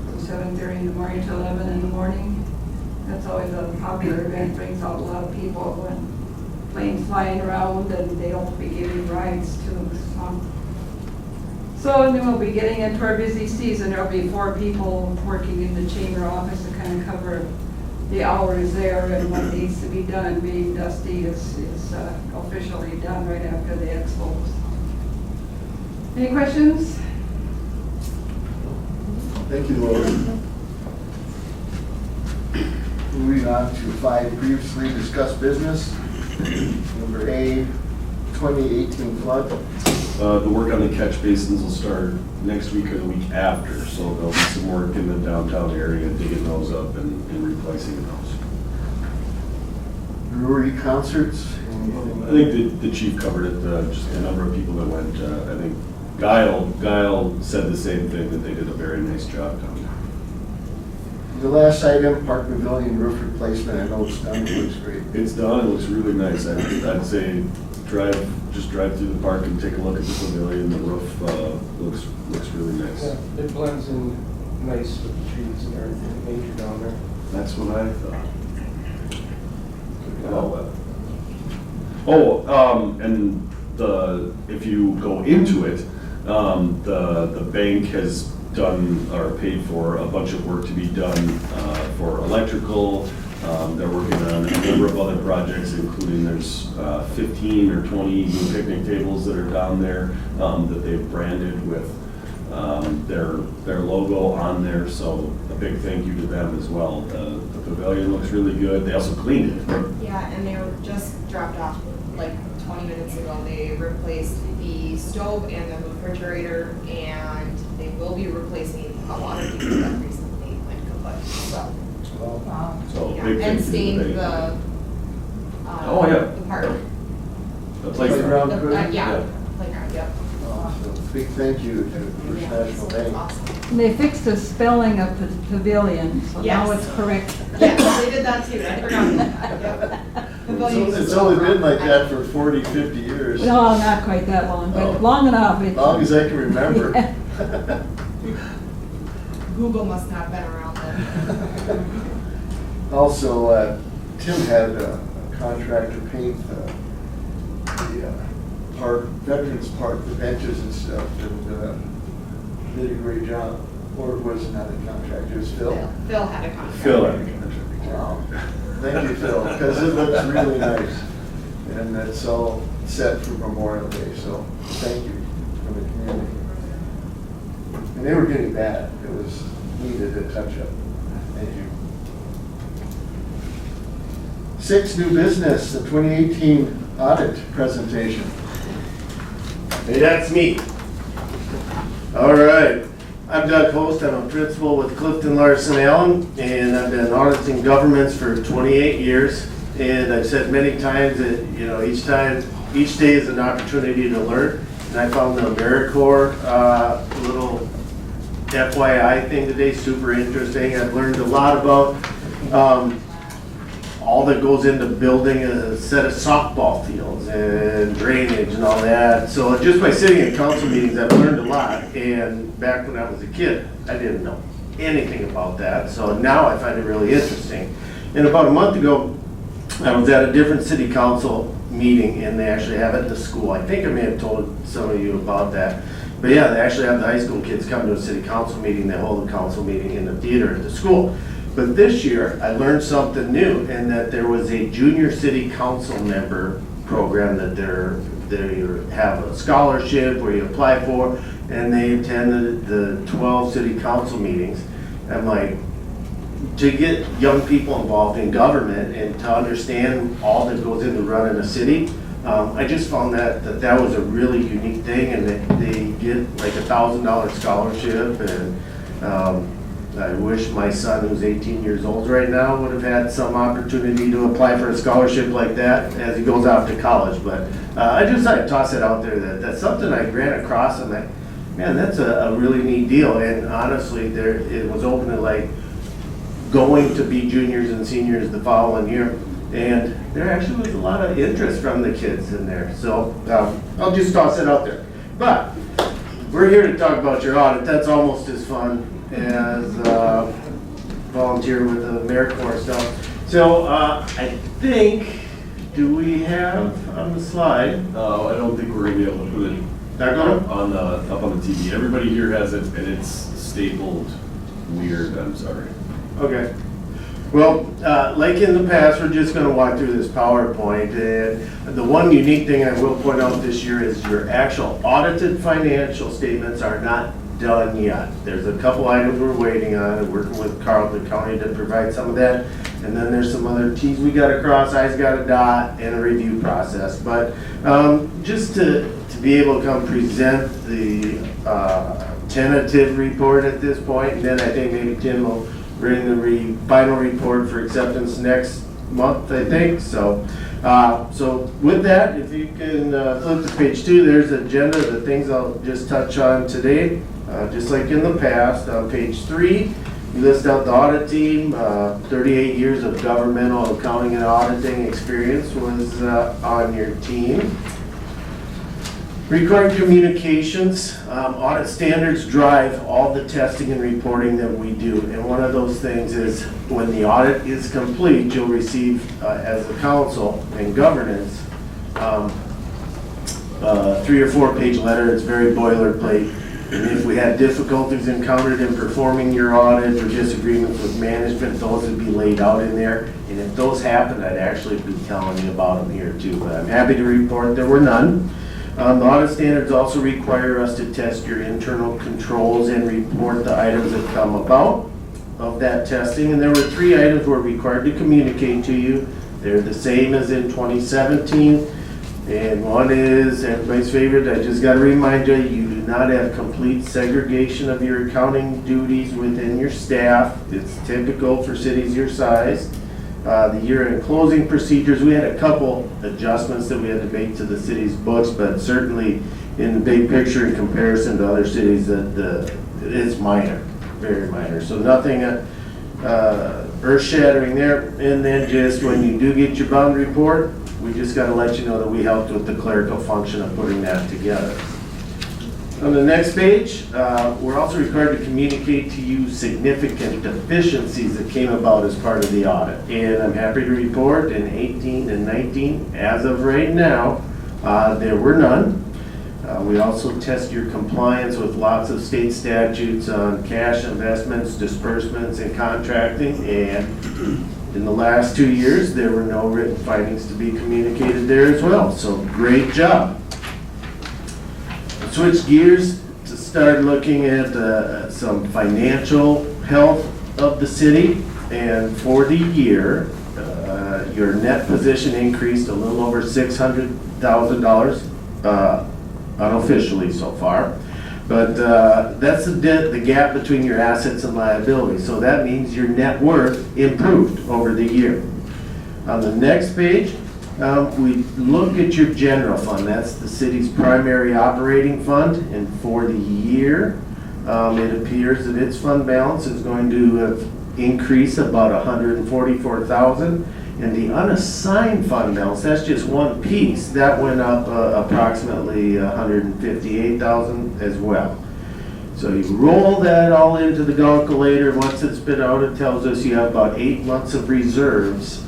from 7:30 in the morning to 11 in the morning. That's always a popular event, brings out a lot of people when planes flying around and they don't be giving rides to them. So then we'll be getting into our busy season. There'll be 4 people working in the chamber office to kind of cover the hours there and what needs to be done. Being Dusty is officially done right after the expo. Any questions? Thank you, Lori. Moving on to 5 previously discussed business. Number A, 2018 flood. The work on the catch basins will start next week or the week after, so there'll be some work in the downtown area, digging those up and replacing those. Brewery concerts. Anything? I think the chief covered it, just the number of people that went. I think Guile said the same thing, that they did a very nice job down there. The last item, Park Pavilion roof replacement. I know it's done, it looks great. It's done, it looks really nice. I'd say just drive through the park and take a look at the pavilion. The roof looks really nice. Yeah, it blends in nice with the trees and everything, nature down there. That's what I thought. And if you go into it, the bank has done or paid for a bunch of work to be done for electrical. They're working on a number of other projects, including there's 15 or 20 new picnic tables that are down there that they've branded with their logo on there. So a big thank you to them as well. The pavilion looks really good. They also cleaned it. Yeah, and they were just dropped off like 20 minutes ago. They replaced the stove and the refrigerator, and they will be replacing a lot of people that recently went kaput. So, So yeah. big thank And you to stained bank. the Oh, yeah. the park. The Playground The- crew? yeah, playground. Yep. So big thank you to First Yeah, National so Bank. awesome. They fixed the spelling of the pavilion, so now Yes. it's correct. Yeah, they did that too. I forgot about that. Yep. Pavilion's It's still only been like around. that for 40, 50 years. As No, not quite that long, Oh. but long enough. long as I can remember. Yeah. Google must not have been around then. Also, Tim had a contractor paint the park, Veterans Park, the benches and stuff, and did a great job. Or was it not a contractor, it was Phil? Phil had a contract. Phil. Wow. Thank you, Phil, because it looks really nice. And it's all set for Memorial Day, so thank you for the community. And they were getting bad. It was needed a touch-up. Thank you. 6, new business, the 2018 audit presentation. Hey, that's me. All right. I'm Doug Host. I'm a principal with Clifton Larson Allen, and I've been auditing governments for 28 years. And I've said many times that, you know, each day is an opportunity to learn. And I found the AmeriCorps little FYI thing today super interesting. I've learned a lot about all that goes into building a set of softball fields and drainage and all that. So just by sitting in council meetings, I've learned a lot. And back when I was a kid, I didn't know anything about that. So now I find it really interesting. And about a month ago, I was at a different city council meeting, and they actually have it at the school. I think I may have told some of you about that. But yeah, they actually have the high school kids come to a city council meeting. They hold a council meeting in the theater at the school. But this year, I learned something new, and that there was a junior city council member program that they have a scholarship where you apply for, and they attended the 12 city council meetings. I'm like, to get young people involved in government and to understand all that goes into running a city, I just found that was a really unique thing, and that they get like $1,000 scholarship, and I wish my son, who's 18 years old right now, would have had some opportunity to apply for a scholarship like that as he goes off to college. But I just thought I'd toss it out there that that's something I ran across, and like, man, that's a really neat deal. And honestly, it was open to like going to be juniors and seniors the following year. And there actually was a lot of interest from the kids in there. So I'll just toss it out there. But we're here to talk about your audit. That's almost as fun as volunteer with the AmeriCorps stuff. So I think, do we have on the slide? I don't think we're gonna be able to put it Not gonna? up on the TV. Everybody here has it, and it's stapled weird, I'm sorry. Okay. Well, like in the past, we're just gonna walk through this PowerPoint, and the one unique thing I will point out this year is your actual audited financial statements are not done yet. There's a couple items we're waiting on, and working with Carleton County to provide some of that, and then there's some other T's we gotta cross, I's gotta dot, and a review process. But just to be able to come present the tentative report at this point, and then I think maybe Tim will bring the final report for acceptance next month, I think. So with that, if you can flip to page 2, there's the agenda, the things I'll just touch on today. Just like in the past, on page 3, you list out the audit team. 38 years of governmental accounting and auditing experience was on your team. Required communications, audit standards drive all the testing and reporting that we do. And one of those things is when the audit is complete, you'll receive, as a council and governance, 3 or 4 page letter. It's very boilerplate. And if we had difficulties encountered in performing your audit or disagreements with management, those would be laid out in there. And if those happened, I'd actually be telling you about them here too. But I'm happy to report there were none. The audit standards also require us to test your internal controls and report the items that come about of that testing. And there were 3 items we're required to communicate to you. They're the same as in 2017. And one is everybody's favorite. I just got to remind you, you do not have complete segregation of your accounting duties within your staff. It's typical for cities your size. The year-end closing procedures, we had a couple adjustments that we had to make to the city's books, but certainly in the big picture in comparison to other cities, it's minor, very minor. So nothing earth-shattering there. And then just when you do get your bond report, we just got to let you know that we helped with the clerical function of putting that together. On the next page, we're also required to communicate to you significant deficiencies that came about as part of the audit. And I'm happy to report in 18 and 19, as of right now, there were none. We also test your compliance with lots of state statutes on cash investments, disbursements, and contracting. And in the last 2 years, there were no written findings to be communicated there as well. So great job. Switch gears to start looking at some financial health of the city. And for the year, your net position increased a little over $600,000 unofficially so far. But that's the gap between your assets and liabilities. So that means your net worth improved over the year. On the next page, we look at your general fund. That's the city's primary operating fund. And for the year, it appears that its fund balance is going to increase about $144,000. And the unassigned fund balance, that's just one piece, that went up approximately $158,000 as well. So you roll that all into the calculator. Once it's spit out, it tells us you have about 8 months of reserves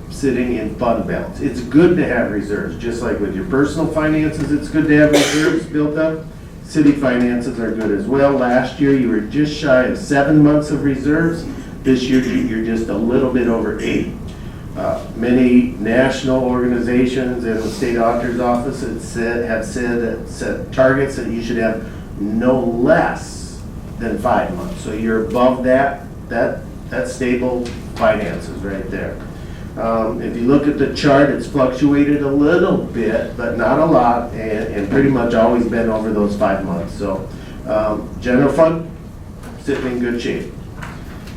sitting in fund balance. It's good to have reserves, just like with your personal finances, it's good to have reserves built up. City finances are good as well. Last year, you were just shy of 7 months of reserves. This year, you're just a little bit over 8. Many national organizations and the state auditor's office have set targets that you should have no less than 5 months. So you're above that's stable finances right there. If you look at the chart, it's fluctuated a little bit, but not a lot, and pretty much always been over those 5 months. So general fund, sitting in good shape.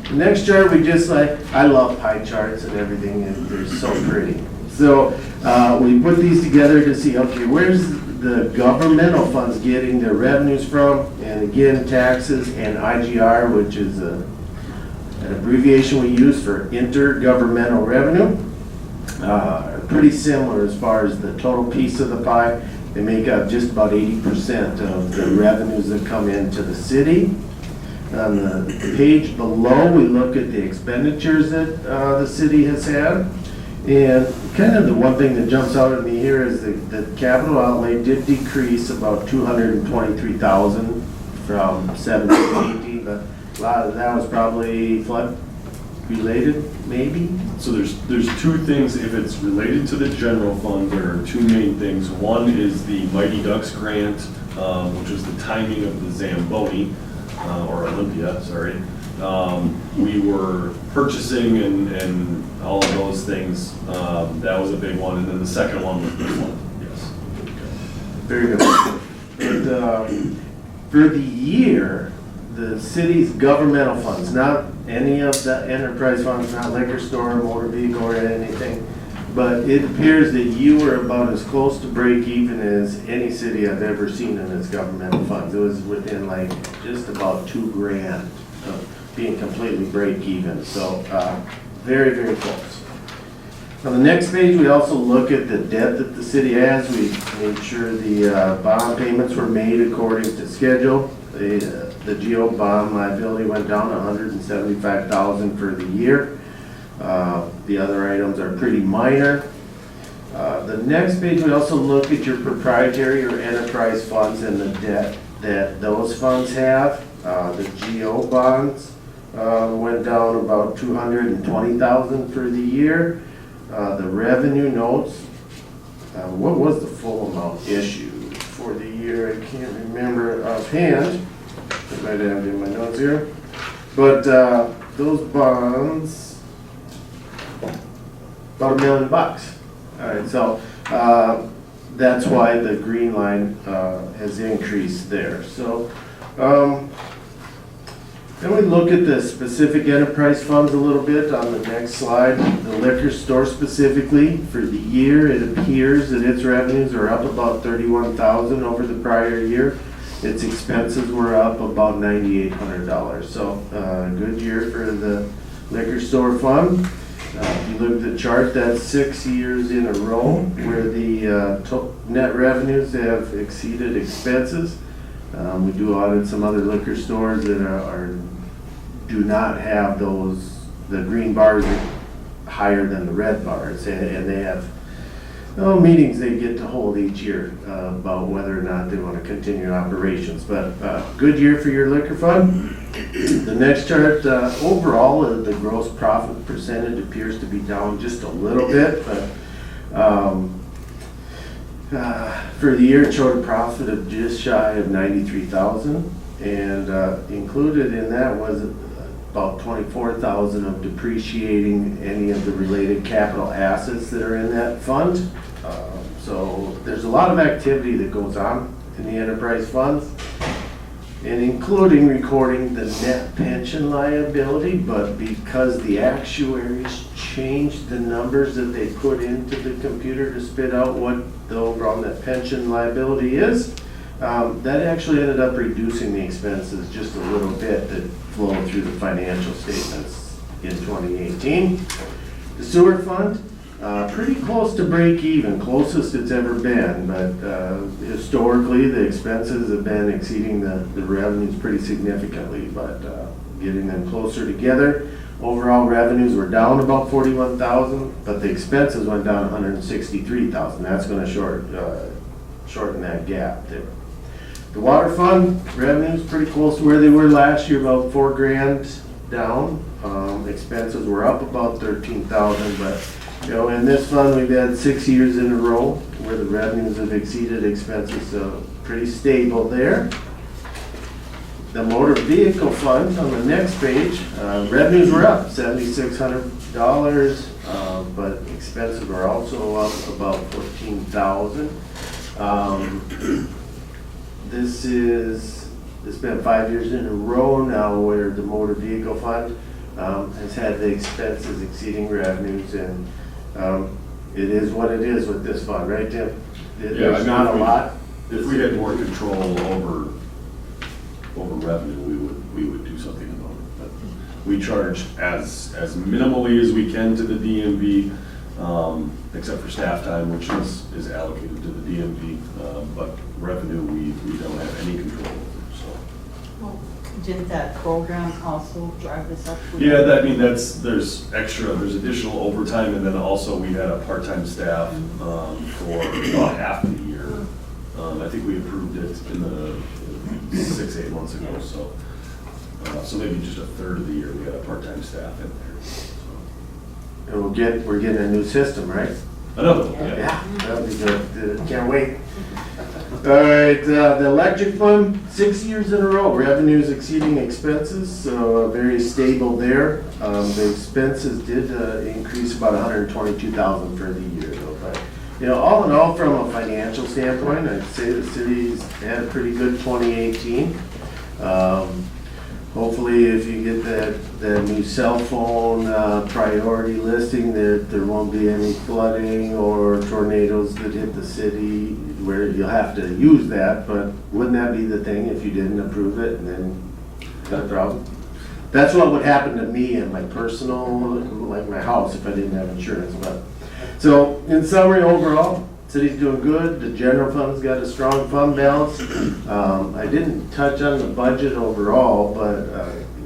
The next chart, I love pie charts and everything, and they're so pretty. So we put these together to see, okay, where's the governmental funds getting their revenues from? And again, taxes and IGR, which is an abbreviation we use for intergovernmental revenue, are pretty similar as far as the total piece of the pie. They make up just about 80% of the revenues that come into the city. On the page below, we look at the expenditures that the city has had. And kind of the one thing that jumps out at me here is that capital outlay did decrease about $223,000 from 17 to 18, but a lot of that was probably flood related, maybe. So there's two things. If it's related to the general fund, there are two main things. One is the Mighty Ducks grant, which was the timing of the Zamboni, or Olympia, sorry. We were purchasing and all of those things. That was a big one. And then the second one was the flood. Yes. Very good. And for the year, the city's governmental funds, not any of the enterprise funds, not liquor store, motor vehicle, or anything, but it appears that you were about as close to break even as any city I've ever seen in its governmental funds. It was within like just about $2,000 of being completely break even. So very, very close. On the next page, we also look at the debt that the city has. We made sure the bond payments were made according to schedule. The GO bond liability went down $175,000 for the year. The other items are pretty minor. The next page, we also look at your proprietary or enterprise funds and the debt that those funds have. The GO bonds went down about $220,000 for the year. The revenue notes, what was the full amount issued for the year? I can't remember offhand. I might have it in my notes here. But those bonds, about $1 million. All right, so that's why the green line has increased there. So then we look at the specific enterprise funds a little bit on the next slide. The liquor store specifically, for the year, it appears that its revenues are up about $31,000 over the prior year. Its expenses were up about $9,800. So good year for the liquor store fund. If you look at the chart, that's 6 years in a row where the net revenues have exceeded expenses. We do audit some other liquor stores that do not have the green bars are higher than the red bars, and they have meetings they get to hold each year about whether or not they want to continue operations. But good year for your liquor fund. The next chart, overall, the gross profit percentage appears to be down just a little bit, but for the year, it showed a profit of just shy of $93,000, and included in that was about $24,000 of depreciating any of the related capital assets that are in that fund. So there's a lot of activity that goes on in the enterprise funds, and including recording the net pension liability, but because the actuaries changed the numbers that they put into the computer to spit out what the overall net pension liability is. That actually ended up reducing the expenses just a little bit that flow through the financial statements in 2018. The sewer fund, pretty close to break even, closest it's ever been, but historically, the expenses have been exceeding the revenues pretty significantly, but getting them closer together. Overall revenues were down about 41,000, but the expenses went down 163,000. That's gonna shorten that gap there. The water fund, revenues pretty close to where they were last year, about $4,000 down. Expenses were up about 13,000, but in this fund, we've had 6 years in a row where the revenues have exceeded expenses, so pretty stable there. The motor vehicle fund on the next page, revenues were up $7,600, but expenses were also up about 14,000. It's been 5 years in a row now where the motor vehicle fund has had the expenses exceeding revenues, and it is what it is with this fund, right, Tim? There's not a lot. If we had more control over revenue, we would do something about it. But we charge as minimally as we can to the DMV, except for staff time, which is allocated to the DMV. But revenue, we don't have any control over, so. Well, didn't that program also drive this up? Yeah, there's additional overtime, and then also we had a part-time staff for about half the year. I think we approved it in the 6-8 months ago, so maybe just a third of the year we had a part-time staff in there. So. And we're getting a new system, right? Another one, Yeah, that'll be good. Can't wait. All right, the electric fund, 6 years in a row, revenues exceeding expenses, so very stable there. The expenses did increase about 122,000 for the year though, but all in all, from a financial standpoint, I'd say the city's had a pretty good 2018. Hopefully, if you get that new cell phone priority listing, there won't be any flooding or tornadoes that hit the city where you'll have to use that, but wouldn't that be the thing if you didn't approve it and then got a problem? That's what would happen to me in my personal, like my house, if I didn't have insurance. But so, in summary, overall, city's doing good. The general fund's got a strong fund balance. I didn't touch on the budget overall, but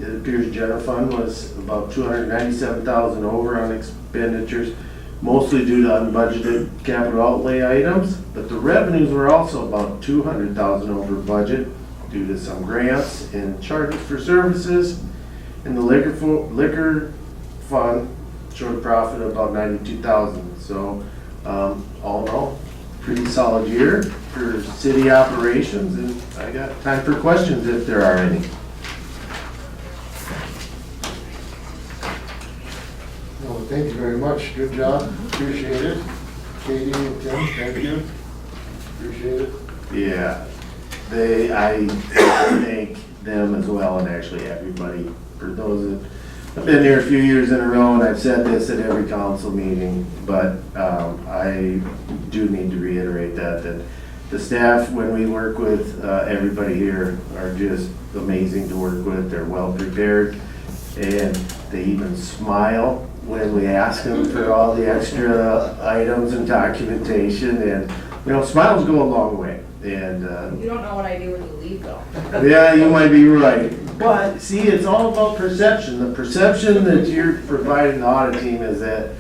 it appears general fund was about 297,000 over on expenditures, mostly due to unbudgeted capital outlay items. But the revenues were also about 200,000 over budget due to some grants and charges for services. And the liquor fund showed a profit of about 92,000. So all in all, pretty solid year for city operations, and I got time for questions if there are any. Well, thank you very much. Good job. Appreciate it. Katie and Tim, thank you. Appreciate it. Yeah, I thank them as well, and actually everybody, for those that have been here a few years in a row, and I've said this at every council meeting, but I do need to reiterate that the staff, when we work with everybody here, are just amazing to work with. They're well prepared, and they even smile when we ask them for all the extra items and documentation, and smiles go a long way. And You don't know what I do when you leave though. yeah, you might be right. But see, it's all about perception. The perception that you're providing the audit team is that,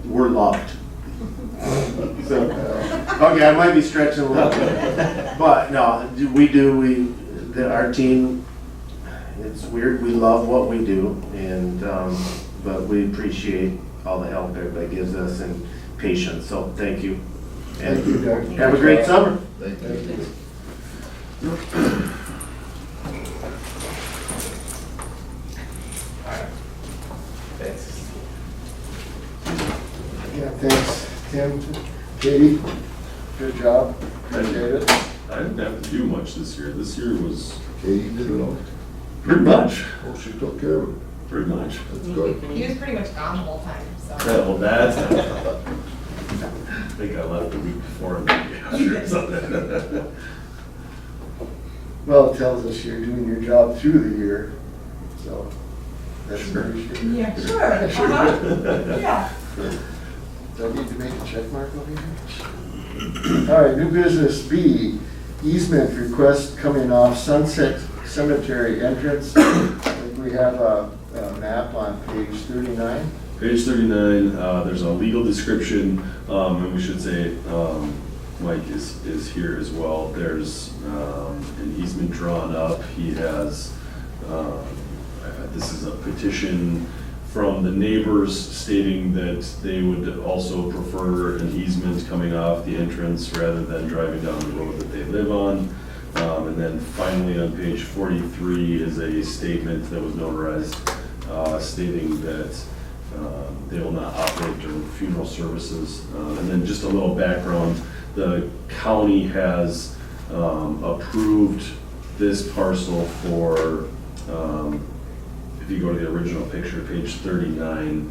we're loved. So, okay, I might be stretching a little bit. But no, our team, it's weird, we love what we do, and but we appreciate all the help everybody gives us and patience, so thank you. And Thank you, Doug. have a great summer. Thank you. Yeah, thanks, Tim. Katie, good job. Appreciate it. I didn't have to do much this year. This year was Katie did it all. pretty much. Oh, she took care of it. Pretty much. That's good. He was pretty much gone the whole time, so. Yeah, well, that's not. I think I left the week before and maybe after or something. Well, it tells us you're doing your job through the year, so that's appreciated. Yeah, sure, uh-huh, yeah. Do I need to make a check mark over here? All right, new business B, easement request coming off Sunset Cemetery entrance. I think we have a map on page 39. Page 39, there's a legal description, and we should say, Mike is here as well. There's an easement drawn up. He has, this is a petition from the neighbors stating that they would also prefer an easement coming off the entrance rather than driving down the road that they live on. And then finally on page 43 is a statement that was notarized stating that they will not operate during funeral services. And then just a little background, the county has approved this parcel for, if you go to the original picture, page 39,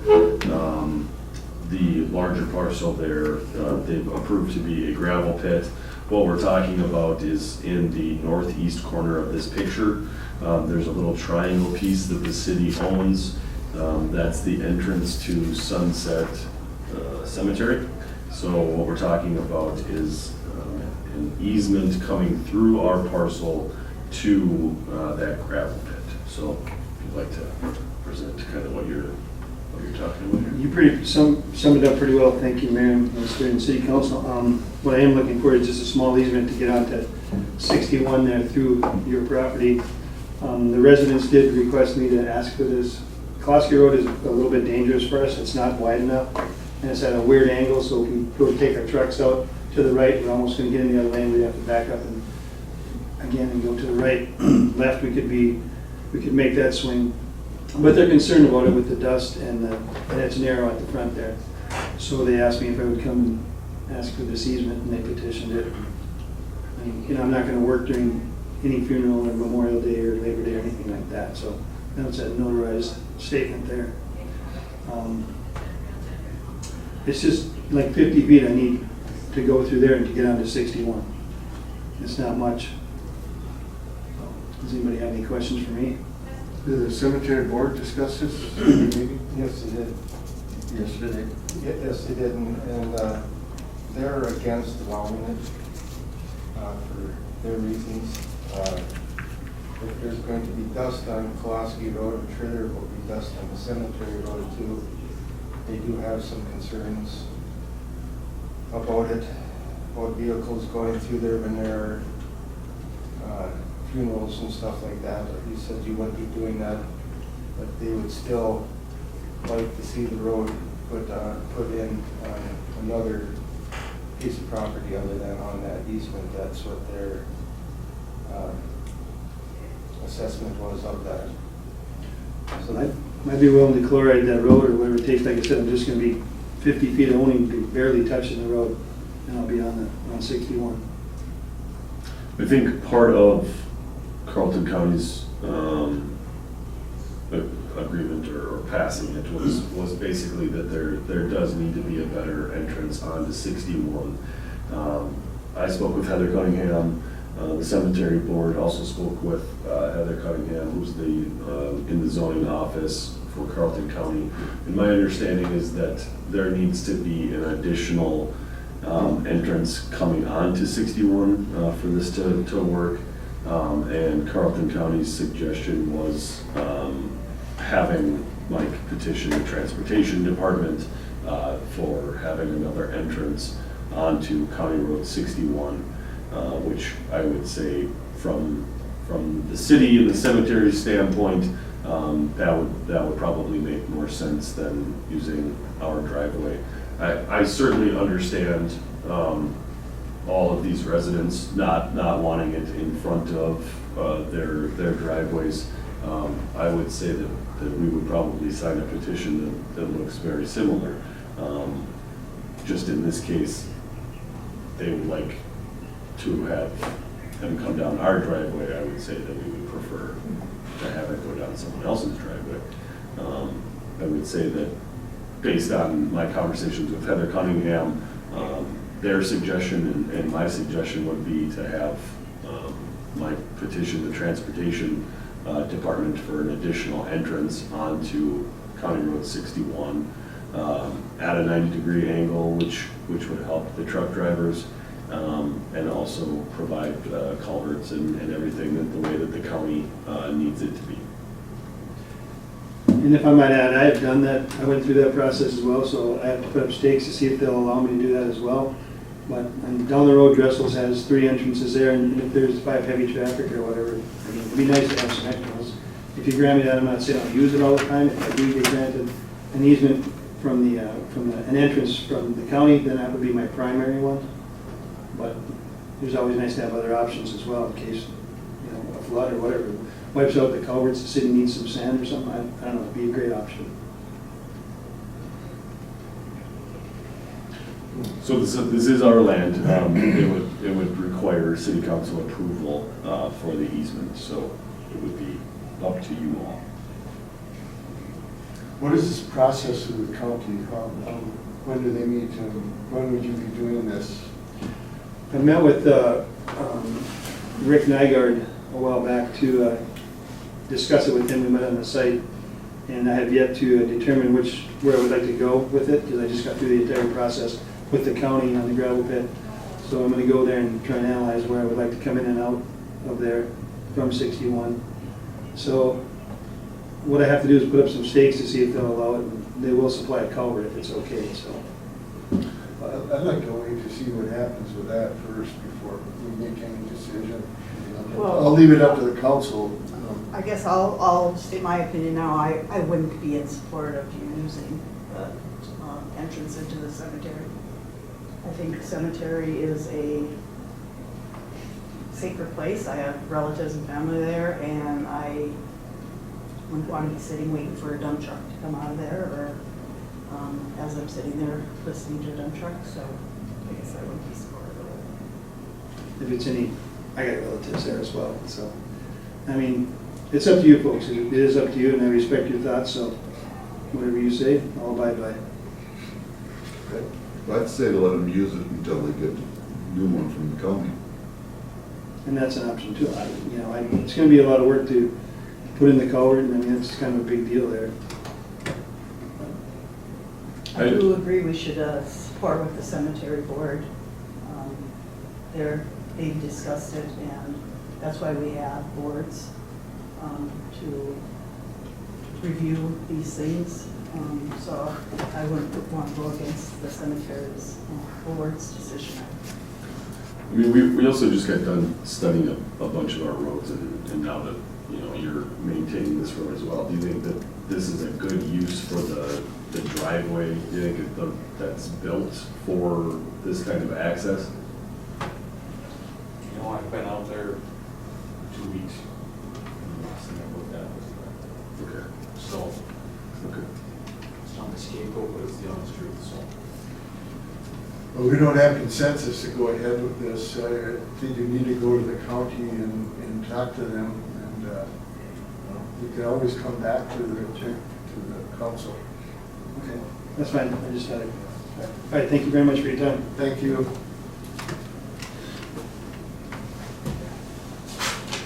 the larger parcel there, they've approved to be a gravel pit. What we're talking about is in the northeast corner of this picture. There's a little triangle piece that the city owns. That's the entrance to Sunset Cemetery. So what we're talking about is an easement coming through our parcel to that gravel pit. So if you'd like to present kind of what you're talking about here. You pretty summed it up pretty well, thank you, Mayor and student city council. What I am looking for is just a small easement to get onto 61 there through your property. The residents did request me to ask for this. Kloski Road is a little bit dangerous for us, it's not wide enough, and it's at a weird angle, so if we go to take our trucks out to the right, we're almost gonna get in the other lane, we'd have to back up and again and go to the right. Left, we could make that swing. But they're concerned about it with the dust and it's narrow at the front there. So they asked me if I would come and ask for this easement, and they petitioned it. I mean, you know, I'm not gonna work during any funeral or Memorial Day or Labor Day or anything like that, so that's a notarized statement there. It's just like 50 feet I need to go through there and to get onto 61. It's not much. Does anybody have any questions for me? Did the cemetery board discuss this in the meeting? Yes, they did. Yesterday. Yes, they did, and they're against allowing it for their reasons. If there's going to be dust on Kloski Road, I'm sure there will be dust on the cemetery road too. They do have some concerns about it, about vehicles going through there when there are funerals and stuff like that. You said you wouldn't be doing that, but they would still like to see the road put in on another piece of property other than on that easement. That's what their assessment was of that. So that might be willing to chloride that road or whatever it takes. Like I said, I'm just going to be 50 feet. I won't even be barely touching the road, and I'll be on 61. I think part of Carleton County's agreement or passing it was basically that there does need to be a better entrance onto 61. I spoke with Heather Cunningham. The cemetery board also spoke with Heather Cunningham, who's in the zoning office for Carleton County. And my understanding is that there needs to be an additional entrance coming onto 61 for this to work. And Carleton County's suggestion was having Mike petition the transportation department for having another entrance onto County Road 61, which I would say from the city and the cemetery standpoint, that would probably make more sense than using our driveway. I certainly understand all of these residents not wanting it in front of their driveways. I would say that we would probably sign a petition that looks very similar. Just in this case, they would like to have them come down our driveway. I would say that we would prefer to have it go down someone else's driveway. I would say that based on my conversations with Heather Cunningham, their suggestion and my suggestion would be to have my petition the Transportation Department for an additional entrance onto County Road 61 at a 90-degree angle, which would help the truck drivers, and also provide culverts and everything the way that the county needs it to be. And if I might add, I have done that, I went through that process as well, so I have to put up stakes to see if they'll allow me to do that as well. But down the road, Dressel's has 3 entrances there, and if there's 5 heavy traffic or whatever, I mean, it'd be nice to have some extra ones. If you grant me that, I'm not saying I'll use it all the time. If I do get granted an easement from an entrance from the county, then that would be my primary one. But there's always nice to have other options as well in case, you know, a flood or whatever wipes out the culverts, the city needs some sand or something. I don't know, it'd be a great option. So this is our land. It would require city council approval for the easement, so it would be up to you all. What is this process with the county? When do they meet, and when would you be doing this? I met with Rick Nygaard a while back to discuss it with him. We met on the site, and I have yet to determine where I would like to go with it, because I just got through the entire process with the county on the gravel pit. So I'm going to go there and try and analyze where I would like to come in and out of there from 61. So what I have to do is put up some stakes to see if they'll allow it. And they will supply a culvert if it's okay. So I'd like to wait to see what happens with that first before we make any decision. Well- I'll leave it up to the council. I guess I'll state my opinion now. I wouldn't be in support of you using the entrance into the cemetery. I think the cemetery is a sacred place. I have relatives and family there, and I wouldn't want to be sitting waiting for a dump truck to come out of there, or as I'm sitting there listening to a dump truck, so I guess I wouldn't be supportive of it. if it's any, I got relatives there as well. So, I mean, it's up to you folks. It is up to you, and I respect your thoughts. So whatever you say, I'll abide by. I'd say to let them use it until they get a new one from the county. And that's an option too. It's going to be a lot of work to put in the culvert, and I mean, it's kind of a big deal there. I do agree we should support with the cemetery board. They've discussed it, and that's why we have boards to review these things. So I wouldn't want to go against the cemetery's board's decision. I mean, we also just got done studying a bunch of our roads, and now that, you know, you're maintaining this road as well, do you think that this is a good use for the driveway? Do you think that's built for this kind of access? You know, I've been out there 2 weeks. Last thing I looked at was that. Okay. So, Okay. it's not the scapegoat, but it's the honest truth, so. Well, we don't have consensus to go ahead with this. I think you need to go to the county and talk to them, and you can always come back to the council. Okay, that's fine. I just had it. All right, thank you very much for your time. Thank you.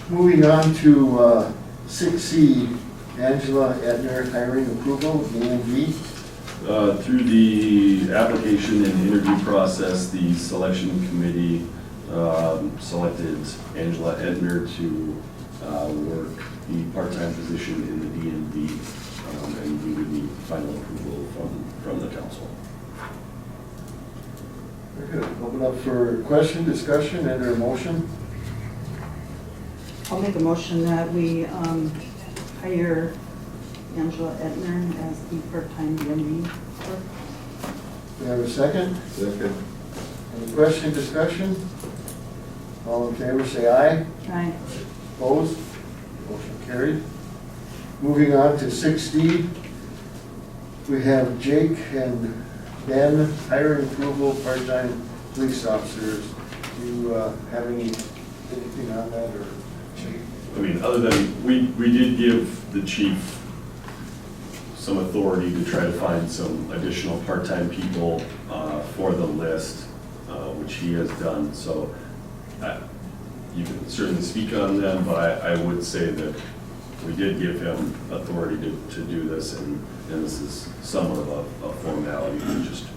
Moving on to 6C, Angela Edner hiring approval, EMV. Through the application and interview process, the selection committee selected Angela Edner to work the part-time position in the DMV, and we would need final approval from the council. Very good. Open up for question, discussion, enter a motion. I'll make a motion that we hire Angela Edner as the part-time DMV clerk. Do I have a second? Second. Any question, discussion? All in favor, say aye. Aye. Opposed? Motion carried. Moving on to 6D, we have Jake and Ben hiring approval, part-time police officers. Do you have anything on that, or Jake? I mean, other than, we did give the chief some authority to try to find some additional part-time people for the list, which he has done. So you can certainly speak on them, but I would say that we did give him authority to do this, and this is somewhat of a formality just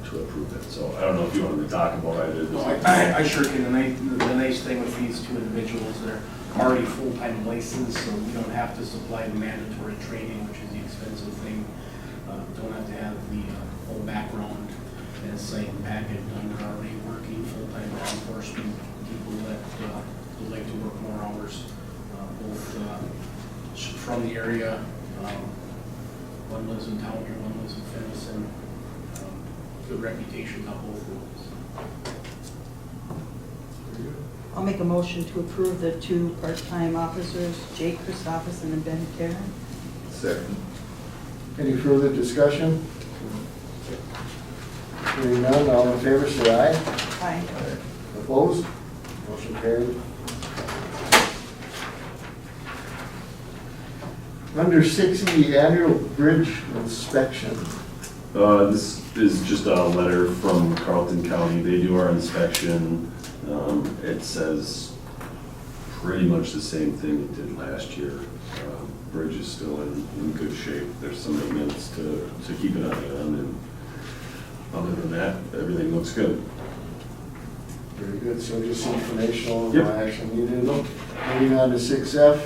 to approve it. So I don't know if you wanted to talk about it. No, I sure can. The nice thing with these two individuals, they're already full-time licensed, so we don't have to supply the mandatory training, which is the expensive thing. Don't have to have the whole background and site and packet done. They're already working full-time law enforcement people that would like to work more hours, both from the area. One lives in town here, one lives in Finnison. Good reputations on both roads. I'll make a motion to approve the two part-time officers, Jake Christopherson and Ben Karen. Second. Any further discussion? Hearing none, all in favor, say aye. Aye. Opposed? Motion carried. Under 6E, annual bridge inspection. This is just a letter from Carlton County. They do our inspection. It says pretty much the same thing it did last year. Bridge is still in good shape. There's some maintenance to keep an eye on, and other than that, everything looks good. Very good, so just informational, Yep. no action needed. Moving on to 6F.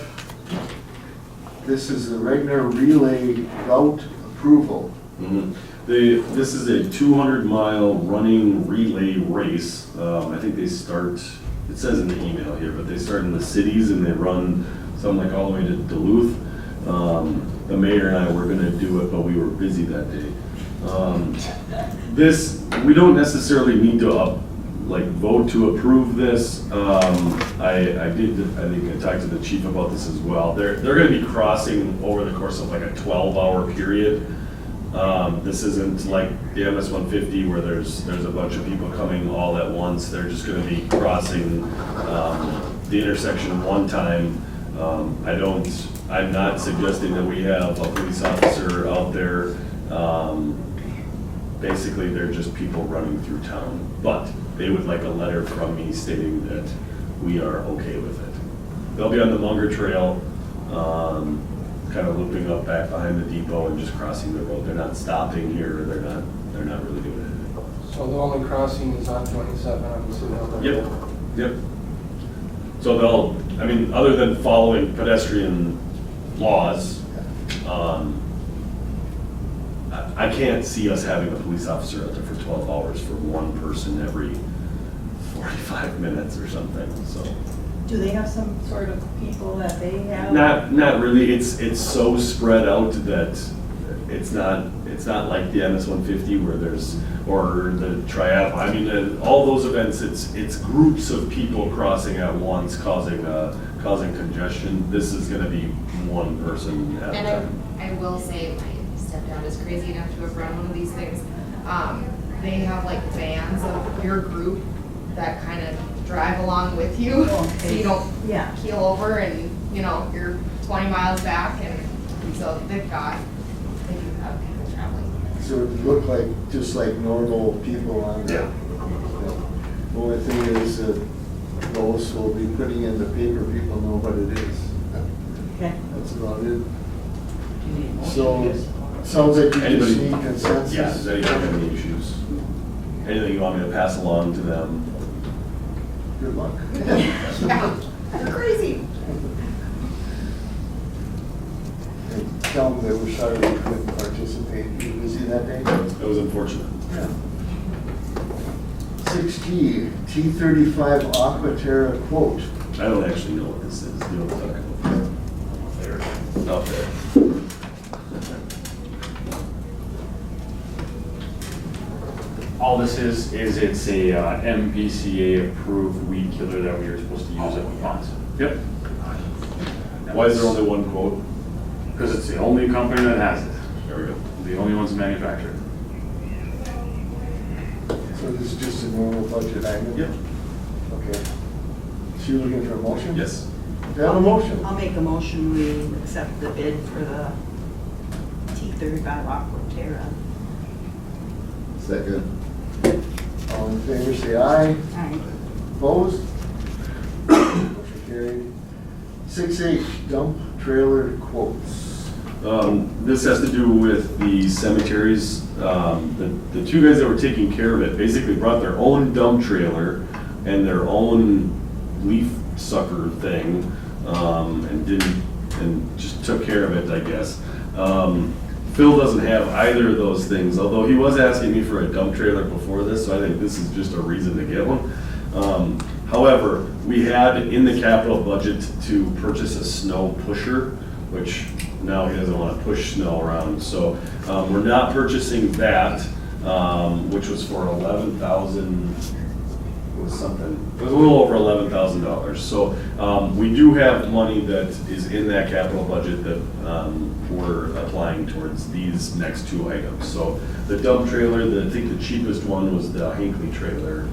This is the Regner Relay Route Approval. Mhm. This is a 200-mile running relay race. I think they start, it says in the email here, but they start in the cities and they run something like all the way to Duluth. The mayor and I were gonna do it, but we were busy that day. We don't necessarily need to vote to approve this. I think I talked to the chief about this as well. They're gonna be crossing over the course of like a 12-hour period. This isn't like the MS-150 where there's a bunch of people coming all at once. They're just gonna be crossing the intersection one time. I'm not suggesting that we have a police officer out there. Basically, they're just people running through town. But they would like a letter from me stating that we are okay with it. They'll be on the Munger Trail, kind of looping up back behind the depot and just crossing the road. They're not stopping here. They're not really doing anything. So the only crossing is on 27 on the City Hill. Yep. So other than following pedestrian laws, I can't see us having a police officer out there for 12 hours for one person every 45 minutes or something, so. Do they have some sort of people that they have? Not really. It's so spread out that it's not like the MS-150 where or the triathlon. All those events, it's groups of people crossing at once, causing congestion. This is going to be one person at a And time. I will say, my stepdad is crazy enough to have run one of these things. They have like vans of your group that kind of drive along with you, so you don't keel over and, you're 20 miles back, and so they do have people traveling. So it looked like, just like normal people on the. Yeah. The only thing is that those will be putting in the paper, people know what it is. Okay. That's about it. So, sounds like you just need consensus. Yeah, does anybody have any issues? Anything you want me to pass along to them? Good luck. Yeah, you're crazy. And tell them that we're sorry we couldn't participate. You were busy that day? It was unfortunate. Yeah. 6G, T35 Aquaterra quote. I don't actually know what this is. You know what I'm talking about? Out there. All this is it's a MPCA approved weed killer that we are supposed to use every month. Yep. Why is there only one quote? Because it's the only company that has it. There we go. The only ones that manufacture it. So this is just a normal budget item? Yep. Okay. So you're looking for a motion? Yes. Do you have a motion? I'll make a motion, we accept the bid for the 35 Aquaterra. Second. All in favor, say aye. Aye. Opposed? Motion carried. 6H, dump trailer quotes. This has to do with the cemeteries. The two guys that were taking care of it basically brought their own dump trailer and their own leaf sucker thing, and just took care of it, I guess. Phil doesn't have either of those things, although he was asking me for a dump trailer before this, so I think this is just a reason to get one. However, we had in the capital budget to purchase a snow pusher, which now he doesn't want to push snow around. So we're not purchasing that, which was for 11,000, was something, it was a little over $11,000. So we do have money that is in that capital budget that we're applying towards these next two items. So the dump trailer, I think the cheapest one was the Hinckley trailer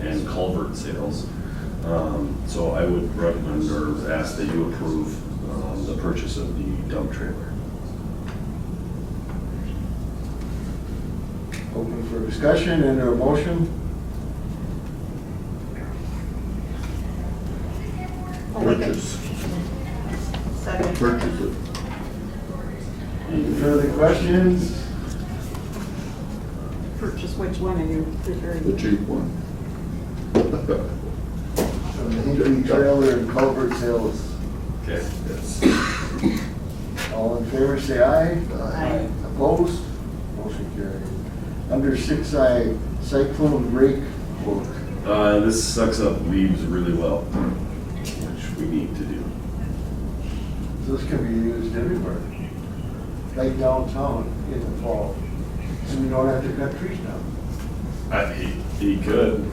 and culvert sales. So I would recommend or ask that you approve the purchase of the dump trailer. Open for discussion and a motion. Purchase. Second. Purchase it. Any further questions? Purchase which one are you preferring? The cheap one. From the Hinckley trailer and culvert sales. Okay. Yes. All in favor, say aye. Aye. Opposed? Motion carried. Under 6I, cyclone rake quote. This sucks up leaves really well, which we need to do. So this can be used everywhere, like downtown in the fall. So we don't have to cut trees down. He could.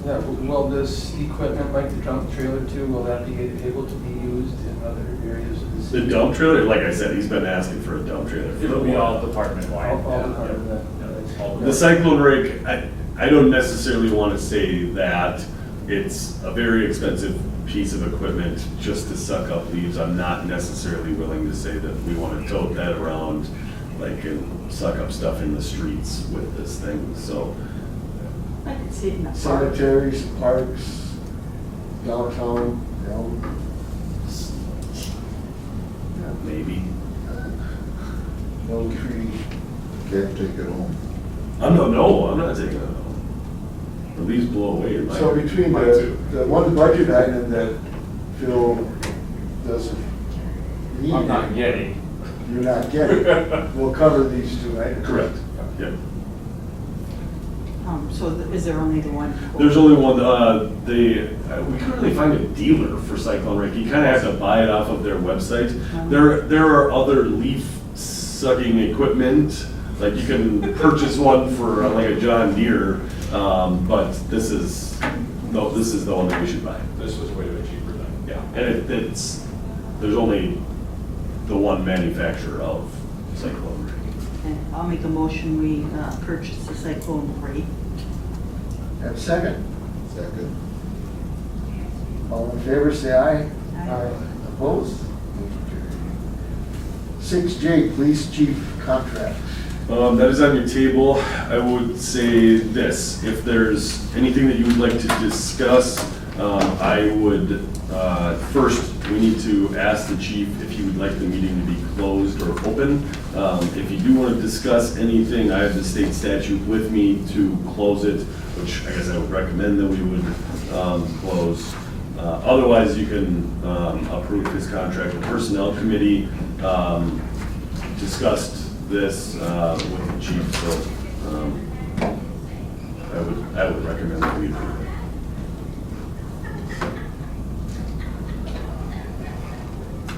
Yeah, will this equipment, like the dump trailer too, will that be able to be used in other areas of the The city? dump trailer, like I said, he's been asking for a dump trailer. for It'll a be while. all department wide. All part of that. The cyclone rake, I don't necessarily want to say that it's a very expensive piece of equipment just to suck up leaves. I'm not necessarily willing to say that we want to tote that around, like, and suck up stuff in the streets with this thing, so. I can see it in the park. Cemeteries, parks, downtown, Maybe. no tree. Can't take it home. I'm not taking it home. The leaves blow away in my. So between mine too. the one budget item that Phil doesn't need. I'm not getting. You're not getting, we'll cover these two items. Correct, yep. So is there only the one? quote? There's only one, we couldn't really find a dealer for Cyclone Rake. You kind of have to buy it off of their website. There are other leaf sucking equipment, like you can purchase one for like a John Deere, but this is the one that we should buy. This was way cheaper than. Yeah, and there's only the one manufacturer of Cyclone Rake. Okay, I'll make a motion, we purchase the cyclone rake. Have a second. Second. All in favor, say aye. Aye. Opposed? Motion carried. 6J, police chief contract. That is on your table. I would say this, if there's anything that you would like to discuss, I would, first, we need to ask the chief if he would like the meeting to be closed or open. If you do want to discuss anything, I have the state statute with me to close it, which I guess I would recommend that we would close. Otherwise, you can approve his contract. The personnel committee discussed this with the chief, so I would recommend that we approve it.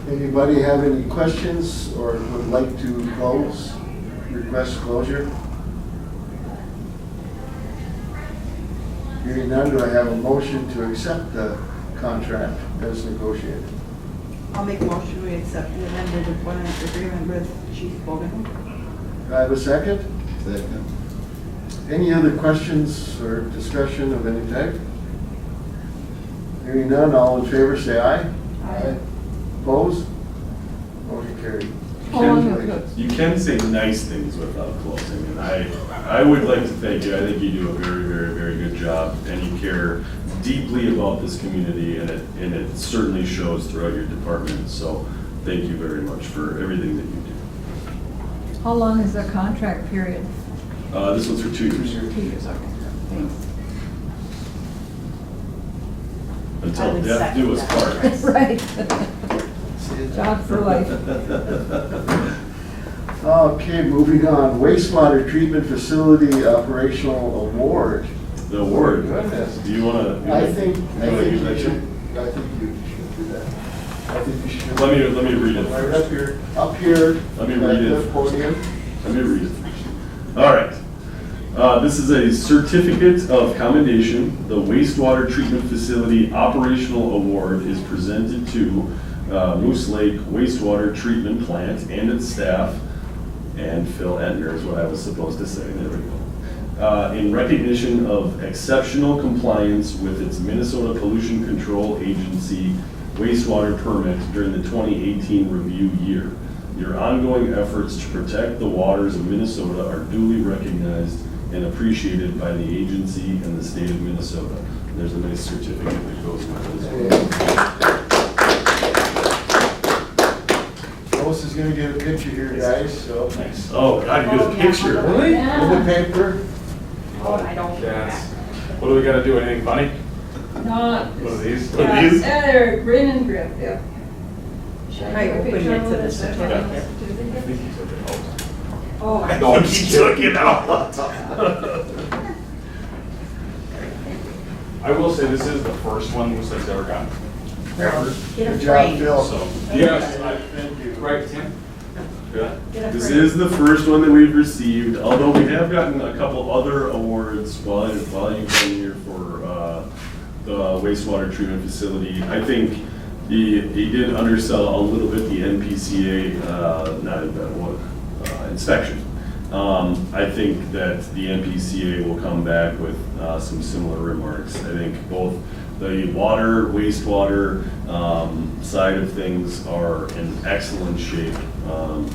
Anybody have any questions or would like to close, request closure? Hearing none, do I have a motion to accept the contract as negotiated? I'll make a motion, we accept the amended employment agreement with Chief Bogan. Do I have a second? Second. Any other questions or discussion of any type? Hearing none, all in favor say aye. Aye. Opposed? Motion carried. can, you can say nice things without closing, and I would like to thank you. I think you do a very, very, very good job, and you care deeply about this community, and it certainly shows throughout your department. So thank you very much for everything that you do. How long is the contract period? This one's for 2 years. 2 years, okay. Thanks. I Until would death do us second part. Right. Job for life. Okay, moving on, wastewater treatment facility operational award. The award. Goodness. Do you want to? I think you you should do that. I think you should. Let me read it. Right up here. Let me read at it. the podium. Let me read it. All right. This is a certificate of commendation. The wastewater treatment facility operational award is presented to Moose Lake Wastewater Treatment Plant and its staff, and Phil Entner is what I was supposed to say. There we go. In recognition of exceptional compliance with its Minnesota Pollution Control Agency wastewater permit during the 2018 review year. Your ongoing efforts to protect the waters of Minnesota are duly recognized and appreciated by the agency and the state of Minnesota. There's a nice certificate that goes with it. Lois is gonna get a picture here, guys, so. Nice. Oh, God, you get a picture. Really? In the paper? Oh, I don't. Yes. What do we gotta do, anything funny? No. One of these? One of these? They're grin and grip, yeah. I opened it to the certificate. I think he took it out. Oh, my No, He took it out. I will say this is the first one Moose Lake's ever gotten. Get a Good job, frame. Phil. So, Yes. Thank you. Right, Tim? Yeah. Get a This frame. is the first one that we've received, although we have gotten a couple other awards while you've been here for the wastewater treatment facility. I think he did undersell a little bit the NPCA, inspection. I think that the NPCA will come back with some similar remarks. I think both the water, wastewater side of things are in excellent shape,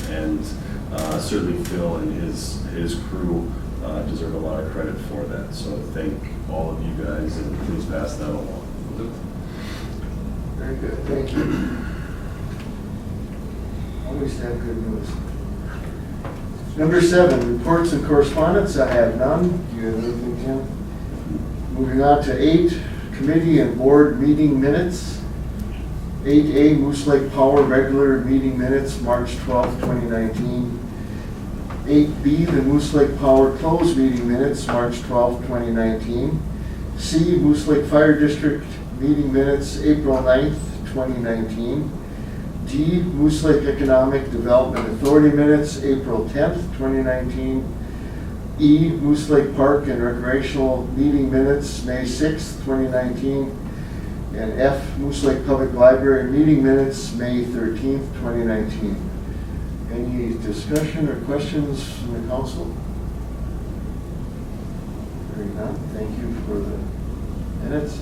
and certainly Phil and his crew deserve a lot of credit for that. So thank all of you guys, and please pass that along. Very good, thank you. Always have good news. Number 7, reports and correspondence. I have none. Do you have anything, Tim? Moving on to 8, committee and board meeting minutes. 8A, Moose Lake Power regular meeting minutes, March 12, 2019. 8B, the Moose Lake Power closed meeting minutes, March 12, 2019. C, Moose Lake Fire District meeting minutes, April 9th, 2019. D, Moose Lake Economic Development Authority minutes, April 10th, 2019. E, Moose Lake Park and Recreational meeting minutes, May 6th, 2019. And F, Moose Lake Public Library meeting minutes, May 13th, 2019. Any discussion or questions from the council? Hearing none, thank you for the minutes.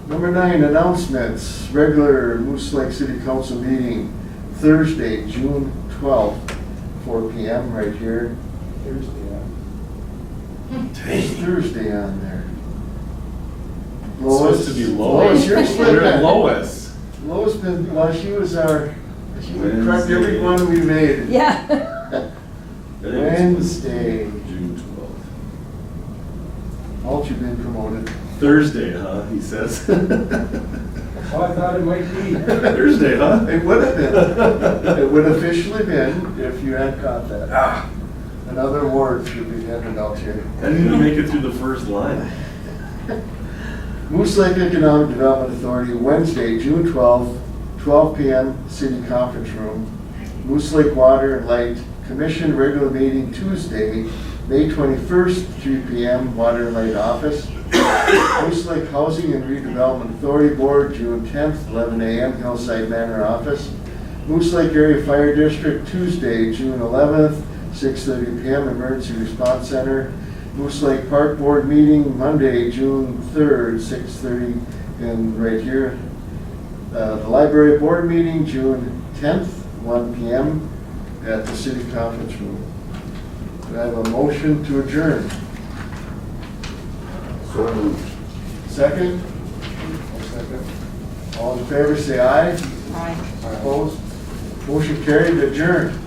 Number 9, announcements. Regular Moose Lake City Council meeting, Thursday, June 12th, 4 p.m. right here. There's Thursday on there. It's supposed to be Lois. You're We're slipping. Lois. Lois been, well, she would correct every one we made. Yeah. Wednesday. June 12th. Walt, you've been promoted. Thursday, huh? He says. Oh, I thought it might be. Thursday, huh? It would have been. It would officially been if you had caught that. Another award should be handed out here. I didn't even make it through the first line. Moose Lake Economic Development Authority, Wednesday, June 12th, 12 p.m., City Conference Room. Moose Lake Water and Light Commission regular meeting Tuesday, May 21st, 3 p.m., Water and Light Office. Moose Lake Housing and Redevelopment Authority Board, June 10th, 11 a.m., Hillside Manor Office. Moose Lake Area Fire District, Tuesday, June 11th, 6:30 p.m., Emergency Response Center. Moose Lake Park Board meeting, Monday, June 3rd, 6:30, and right here. The Library Board meeting, June 10th, 1 p.m. at the city conference room. Do I have a motion to adjourn? So moved. Second? Second. All in favor, say aye. Aye. Opposed? Motion carried, adjourned.